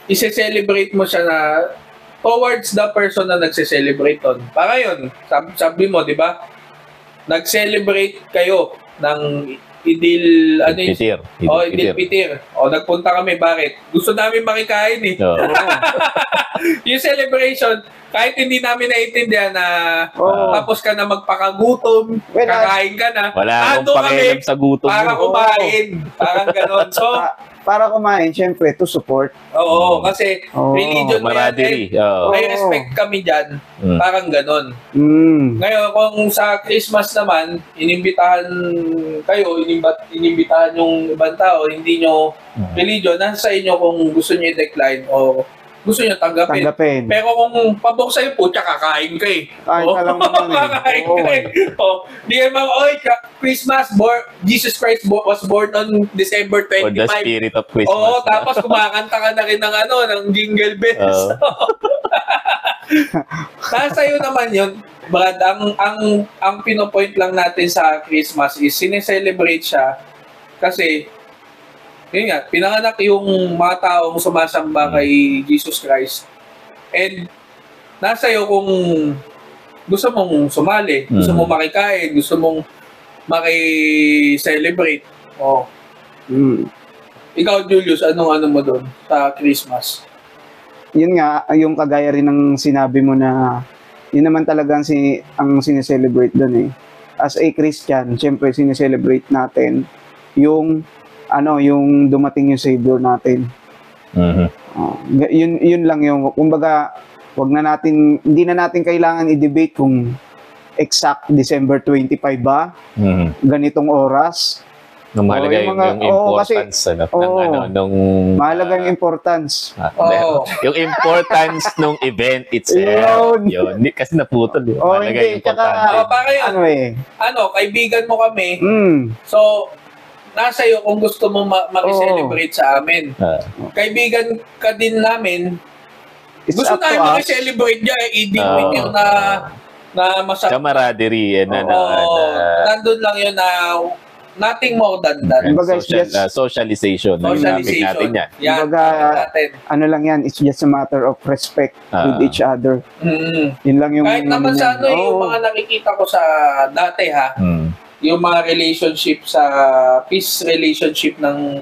i-celebrate mo siya na towards the person na nagse-celebrate on. Para yun, sabi mo, di ba? Nag-celebrate kayo ng Idil Pitir. Nagpunta kami, bakit? Gusto namin makikain Yung celebration, kahit hindi namin naiintindihan na tapos ka na magpakagutom, kakain ka na. Wala akong pakialam sa gutom para kumain. Parang ganon. So, para kumain, syempre, to support. Oo, kasi Oo, religion mo yan. Camaraderie. And may respect kami dyan. Parang ganon. Ngayon, kung sa Christmas naman, inimbitahan kayo, inimbitahan yung ibang tao, hindi nyo religion, nasa inyo kung gusto nyo i-decline o gusto nyo tanggapin. Pero kung pabok sa'yo po, kakain ka eh. Kain ka lang naman eh. Kakain ka eh. Di naman, Christmas, Jesus Christ was born on December 25. For the spirit of Christmas. Oo, tapos kumakanta ka na rin ng jingle bells. Nasa iyo naman yun. Brad, ang pinopoint lang natin sa Christmas is sineselebrate siya kasi yun nga, pinanganak yung mga taong sumasamba kay Jesus Christ. And nasa iyo kung gusto mong sumali, gusto mong makikain, gusto mong maki-celebrate. Ikaw, Julius, anong mo doon sa Christmas? Yun nga, yung kagaya rin ng sinabi mo na yun naman talaga ang sineselebrate doon eh. As a Christian, syempre sineselebrate natin yung yung dumating yung Savior natin. Yun lang yung, kumbaga, hindi na natin kailangan i-debate kung exact December 25 ba, ganitong oras. Mahalaga yung importance mahalaga yung importance. Yung importance ng event itself. Yun. Kasi naputol yun. Mahalaga yung importance. Kaibigan mo kami. So, nasa iyo kung gusto mo maki-celebrate sa amin. Kaibigan ka din namin. Gusto tayo maki-celebrate niya. I-deal niyo na masarap. Camaraderie. Nandun lang yun na nothing more than that. Socialization. Natin yan. Ano lang yan, it's just a matter of respect with each other. Yun lang yung... Kahit naman sa yung mga nakikita ko sa dati yung mga relationship sa peace relationship ng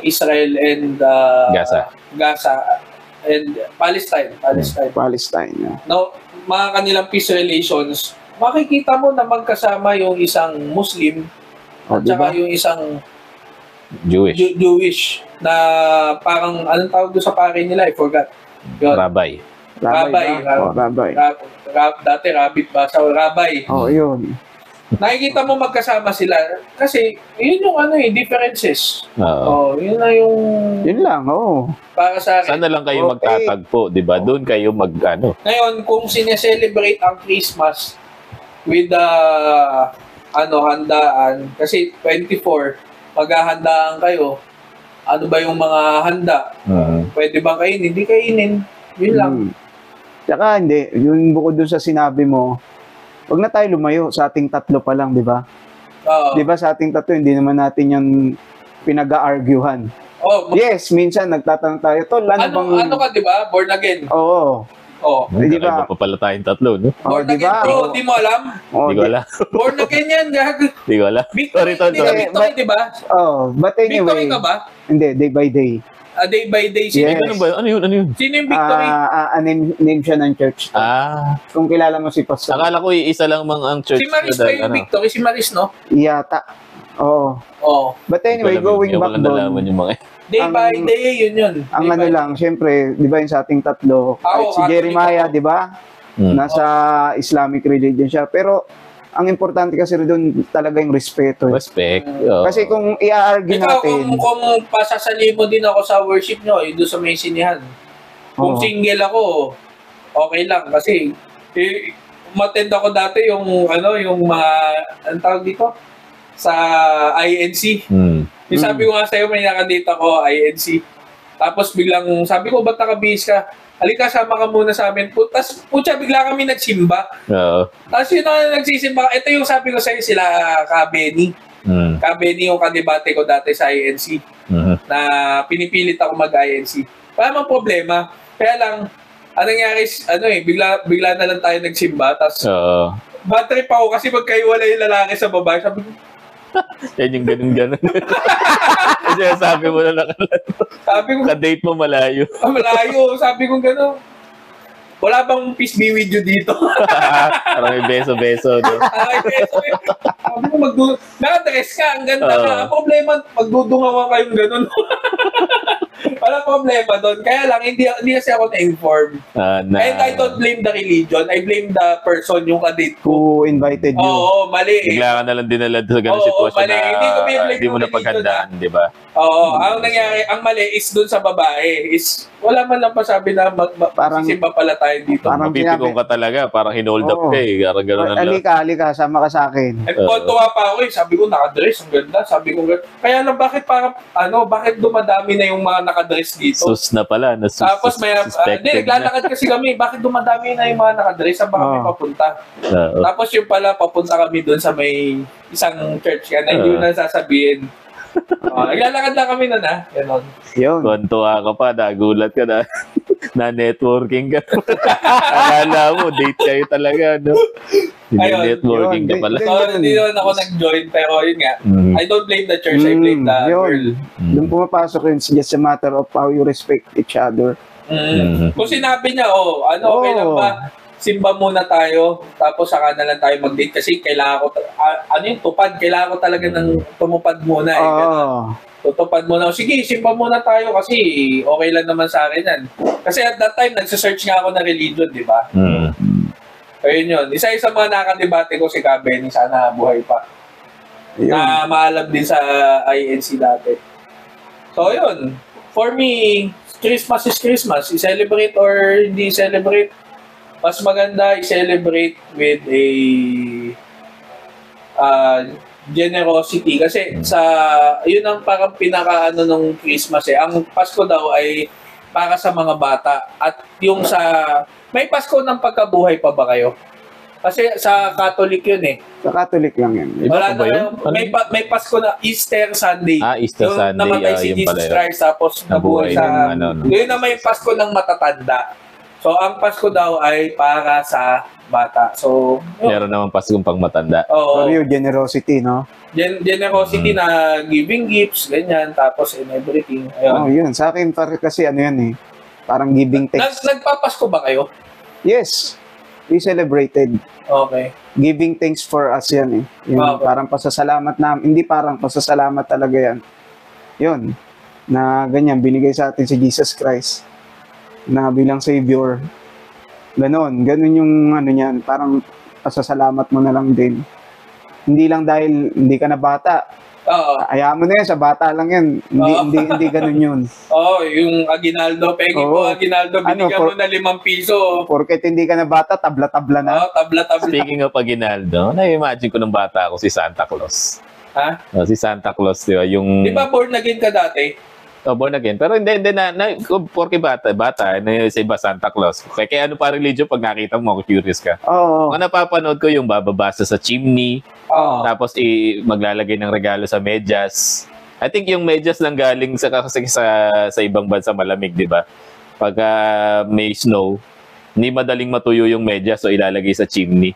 Israel and Gaza and Palestine. Yeah. No, mga kanilang peace relations, makikita mo na magkasama yung isang Muslim at saka yung isang Jewish na parang anong tawag doon sa pare nila, I forgot. Yun. Rabbi. Dati rabbit ba? Sa rabbi. Yun. Nakikita mo magkasama sila kasi yun yung differences. Yun na yung... Yun lang, para sa akin. Sana lang kayo magtatagpo, di ba? Doon kayo Ngayon, kung sineselebrate ang Christmas with handaan, kasi 24, maghahandaan kayo, ano ba yung mga handa? Pwede bang kainin? Hindi kainin. Yun lang. Tsaka hindi, yung bukod doon sa sinabi mo, wag na tayo lumayo sa ating tatlo pa lang, di ba? Di ba sa ating tatlo, hindi naman natin yung pinag-a-arguhan. Yes, minsan nagtatanong tayo, Tol, ano ka, di ba? Born again. Di ba? Pa pala tayong tatlo, no? Born again, bro. Di mo alam? Di ko alam. Born again yan, gag. Di ko alam. Victory, di ba? But anyway. Victory ka ba? Hindi, day by day. Day by day. Yes. Ano yun? Sino yung Victory? Name siya ng church. Kung kilala mo si Pastor. Akala ko isa lang ang church. Si Maris ba yung Victory? Si Maris, no? Yata. But anyway, going back doon. Day by day, yun. Ang lang, syempre, di ba yung sa ating tatlo, si Jeremiah, di ba? Nasa Islamic religion siya. Pero, ang importante kasi doon talaga yung respeto. Respect. Kasi kung i-argue natin... Kung pasasali mo din ako sa worship nyo, doon sa may sinihan. Kung single ako, okay lang. Kasi, umattend ako dati yung mga, anong tawag dito? Sa INC. Yung sabi ko nga sa'yo, may nakadate ako, INC. Tapos biglang, sabi ko, ba't nakabihis ka? Halika, sama ka muna sa amin. Tapos, bigla kami nagsimba. Tapos yun ang nagsisimba. Ito yung sabi ko sa'yo, sila Ka-Benny. Ka-Benny yung kadebate ko dati sa INC. Na pinipilit ako mag-INC. Wala mang problema. Kaya lang, anong nangyari, bigla na lang tayo nagsimba. Tapos, bad trip ako kasi magkaiwalay yung lalaki sa babae. Sabi ko, yan yung ganun-ganun. Kasi sabi mo na sabi ko, ka-date mo malayo. Malayo. Sabi ko gano'n. Wala bang peace be with you dito? Parang may beso-beso. No? Sabi ko, nakadress ka. Ang ganda ka. Ang problema, magdudungawa kayong gano'n. problema doon. Kaya lang, hindi kasi ako na-inform. And I don't blame the religion. I blame the person, yung kadate ko. Who invited you? Oo, mali. Bigla ka na lang dinala sa ganung sitwasyon mali. Hindi ko na hindi mo na paghandaan, di ba? Oo, ang nangyari, ang mali is doon sa babae. Is, wala man lang pasabi na magsisimba pala tayo dito. Parang mapipikong ka talaga, parang hinold up ka eh. Ganun lang. Halika, sama ka sa akin. At tuwa pa ako eh. Sabi ko, nakadress, ang ganda. Sabi ko, kaya lang bakit parang, bakit dumadami na yung mga nakadress dito? Sus na pala. Tapos may, naglalakad kasi kami, bakit dumadami na yung mga nakadress? Saan ba kami papunta? Tapos yung pala, papunta kami doon sa may isang church na hindi mo na sasabihin. Naglalakad lang kami na ganon. Yun. Kontuwa ka pa, nagulat ka na. Na networking ka. Akala mo, date kayo talaga, no? Networking ka pala. So, hindi naman ako nag-join, pero yun nga. I don't blame the church, I blame the girl. Doon pumapasok yun, it's just a matter of how you respect each other. Kung sinabi niya, okay lang ba? Simba muna tayo, tapos saka na lang tayo mag-date kasi kailangan ko, tupad, kailangan ko talaga ng tumupad muna tutupad muna. Sige, simba muna tayo kasi okay lang naman sa akin yan. Kasi at that time, nagsasearch nga ako ng religion, di ba? Ayun yun. Isa-isa mga nakadebate ko si Kabeni, sana buhay pa. Na maalam din sa INC dati. So yun, for me, Christmas is Christmas. I-celebrate or hindi celebrate, mas maganda i-celebrate with a generosity. Kasi yun ang parang pinaka nung Christmas eh. Ang Pasko daw ay para sa mga bata. At yung may Pasko ng pagkabuhay pa ba kayo? Kasi sa Catholic yun eh. Sa Catholic lang yun. Wala na yun. May Pasko na Easter Sunday. Easter Sunday. Namatay si Jesus Christ tapos nabuhay sa... Yun na may Pasko ng matatanda. So, ang Pasko daw ay para sa bata. So, meron naman Paskong pang matanda. So, yung generosity, no? Generosity na giving gifts, ganyan, tapos in everything. Ayun. Yun. Sa akin, kasi yan eh. Parang giving thanks. Nagpapasko ba kayo? Yes. We celebrated. Okay. Giving thanks for us yan eh. Yun, parang pasasalamat namin. Hindi parang pasasalamat talaga yan. Yun. Na ganyan, binigay sa atin si Jesus Christ na bilang Savior. Ganon yung niyan, parang pasasalamat mo na lang din. Hindi lang dahil hindi ka na bata. Ayaw mo na yan, sa bata lang yan. Hindi ganun yun. Yung Aguinaldo, Peggy po, Aguinaldo, binigyan mo na 5 piso. Porket hindi ka na bata, tabla-tabla na. Tabla-tabla. Speaking of Aguinaldo, na-imagine ko nung bata ako si Santa Claus. Ha? Si Santa Claus, di ba? Di ba born again ka dati? Born again. Pero hindi porke bata, sa iba Santa Claus. Kaya ano pa religion pag nakita mo, curious ka. Ang napapanood ko yung bababasa sa chimney, tapos maglalagay ng regalo sa medyas. I think yung medyas lang galing sa ibang bansa malamig, di ba? Pagka may snow, hindi madaling matuyo yung medyas, so ilalagay sa chimney.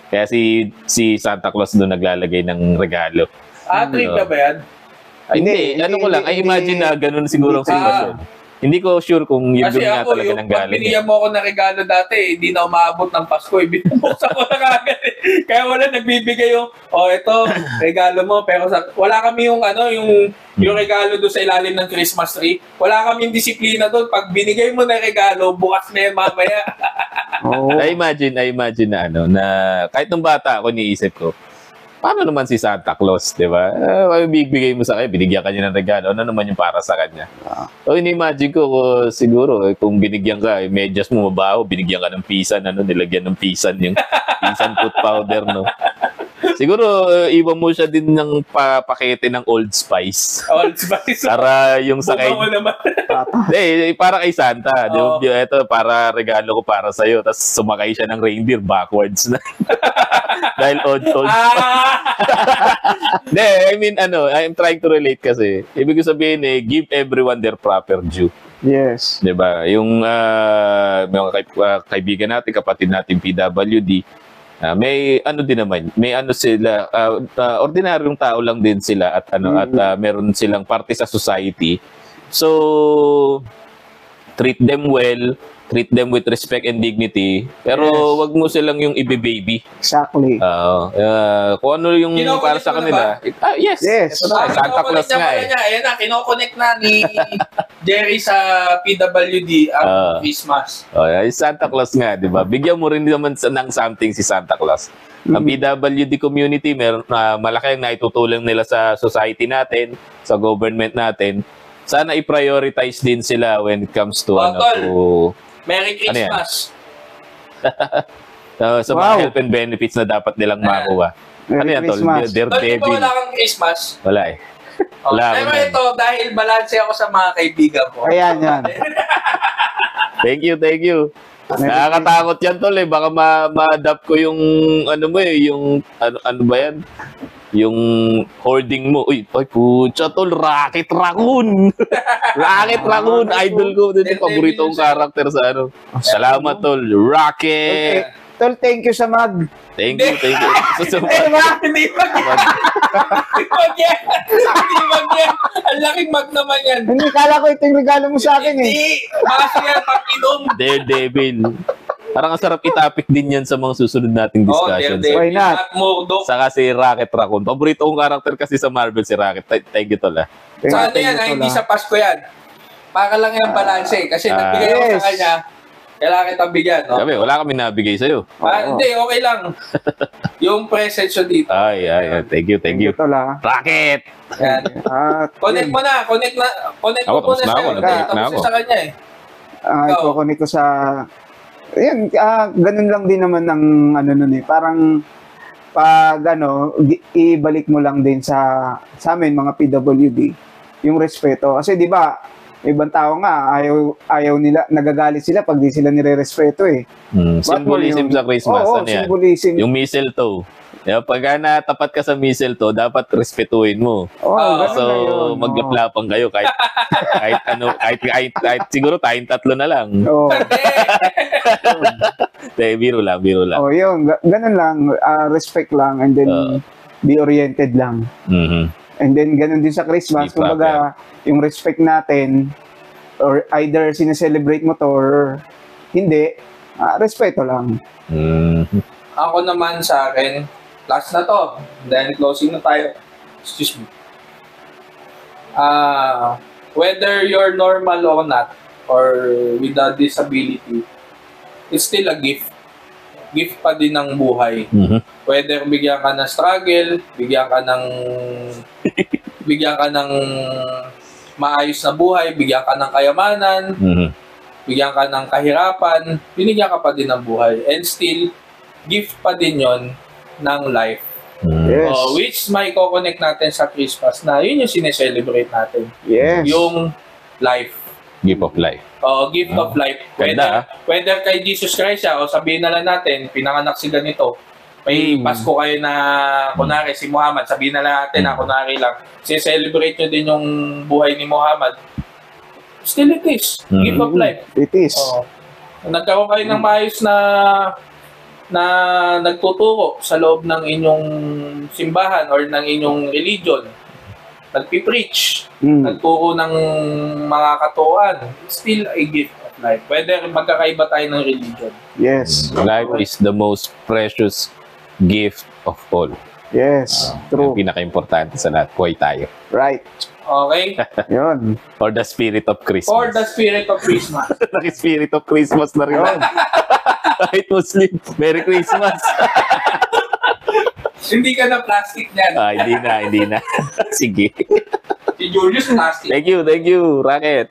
Kaya si Santa Claus doon naglalagay ng regalo. Trivia ba yan? Hindi, ko lang. I imagine na ganun siguro ang sitwasyon. Hindi ko sure kung yun kasi nga talaga yung nang galing. Kasi binigyan mo ako ng regalo dati, hindi na umaabot ng Pasko. Binubuksan ko na kagad. Kaya wala nagbibigay yung, ito, regalo mo. Pero wala kami yung, yung regalo doon sa ilalim ng Christmas tree. Wala kaming disiplina doon. Pag binigay mo na regalo, bukas na yan mamaya. I imagine na na kahit nung bata ako, niisip ko, paano naman si Santa Claus, di ba? Bibigay mo sa kanya, binigyan ka niya ng regalo, ano naman yung para sa kanya? So, ini-imagine ko siguro, kung binigyan ka, medyas mo mabaho, binigyan ka ng pisan, nilagyan ng pisan yung pisan food powder, no? Siguro, iwan mo siya din ng pakete ng Old Spice. Old Spice? Para yung sakay... Buka mo naman. Para kay Santa. Ito, para regalo ko para sa'yo. Tapos sumakay siya ng reindeer backwards na. Dahil old I mean, I'm trying to relate kasi. Ibig sabihin give everyone their proper due. Yes. Diba? Yung mga kaibigan natin, kapatid natin PWD, may din naman, may sila, ordinaryong tao lang din sila at meron silang parte sa society. So, treat them well, treat them with respect and dignity, pero wag mo silang yung ibe-baby. Exactly. Kung ano yung para sa kanila. Yes. Ito na, Santa Claus nga eh. Ayan na, kinoconnect na ni Jerry sa PWD ang Christmas. Yung Santa Claus nga, di ba? Bigyan mo rin naman ng something si Santa Claus. Ang PWD community, meron malaki ang naitutulong nila sa society natin, sa government natin. Sana i-prioritize din sila when it comes to Merry Christmas. Sa mga health and benefits na dapat nilang makuha. Ano yan, Tol? Di ba wala kang Christmas? Wala eh. Pero ito, dahil balanse ako sa mga kaibigan ko. Ayan, yan. Thank you. Nakakatakot yan, Tol eh. Baka ma-adapt ko yung yung ano ba yan? Yung hoarding mo. Uy, putya, Tol, Rocket Raccoon. Rocket Raccoon, idol ko. Ito yung paborito kong karakter sa Salamat, Tol. Rocket. Okay. Tol, thank you sa mag. Thank you. Hindi mag yan. Ang laking mag naman yan. Hindi, kala ko ito yung regalo mo sa akin eh. Hindi. Basta yan, pag-inom. Daredevil. Parang ang sarap itapik din yan sa mga susunod nating discussions. Why not? Saka si Rocket Raccoon. Paborito kong karakter kasi sa Marvel si Rocket. Thank you, Tol. Saan yan? Hindi sa Pasko yan. Para lang yan balanse. Kasi nagbigay ako sa kanya. Kailangan kitang bigyan, no? Sabi, wala kami nabigay sa'yo. Hindi, okay lang. Yung presence yun dito. Ay. Thank you. Rocket! Yan. Connect mo na. Connect mo muna sa'yo. Tapos sa kanya eh. Iko-connect ko sa... Ayan, ganun lang din naman ng nun eh. Parang pag ibalik mo lang din sa amin, mga PWD, yung respeto. Kasi di ba, ibang tao nga, ayaw nila, nagagalit sila pag di sila nire-respeto eh. Symbolism sa Christmas. Oo, symbolism. Yung mistletoe. Pag natapat ka sa mistletoe, dapat respetuhin mo. So, maglaplapang kayo kahit siguro tayong tatlo na lang. Biro lang. Yun. Ganun lang. Respect lang and then be oriented lang. And then, ganun din sa Christmas. Kumbaga, yung respect natin, or either sineselebrate mo to or hindi, respeto lang. Ako naman sa akin, last na to. Then, closing na tayo. Excuse me. Whether you're normal or not, or with a disability, it's still a gift. Gift pa din ng buhay. Whether bigyan ka ng struggle, bigyan ka ng maayos na buhay, bigyan ka ng kayamanan, bigyan ka ng kahirapan, binigyan ka pa din ng buhay. And still, gift pa din yon ng life. Yes. Which may ko-connect natin sa Christmas na yun yung sineselebrate natin. Yes. Yung life. Gift of life. Gift of life. Whether kay Jesus Christ o sabihin na lang natin, pinanganak si ganito. May Pasko kayo na, kunwari, si Muhammad, sabihin na lang natin na kunwari lang, celebrate nyo din yung buhay ni Muhammad. Still it is. Gift of life. It is. Nagkaroon kayo ng maayos na nagtuturo sa loob ng inyong simbahan or ng inyong religion. Nagpipreach, nagturo ng mga katuan, still a gift of life. Whether magkakaiba tayo ng religion. Yes. Life is the most precious gift of all. Yes, true. Yung pinaka-importante sa lahat, buhay tayo. Right. Okay? Yun. For the spirit of Christmas. For the spirit of Christmas. Naki-spirit of Christmas na rin. Kahit Muslim, Merry Christmas. Hindi ka na plastic niyan. Hindi na. Sige. Si Julius plastic. Thank you, Rocket.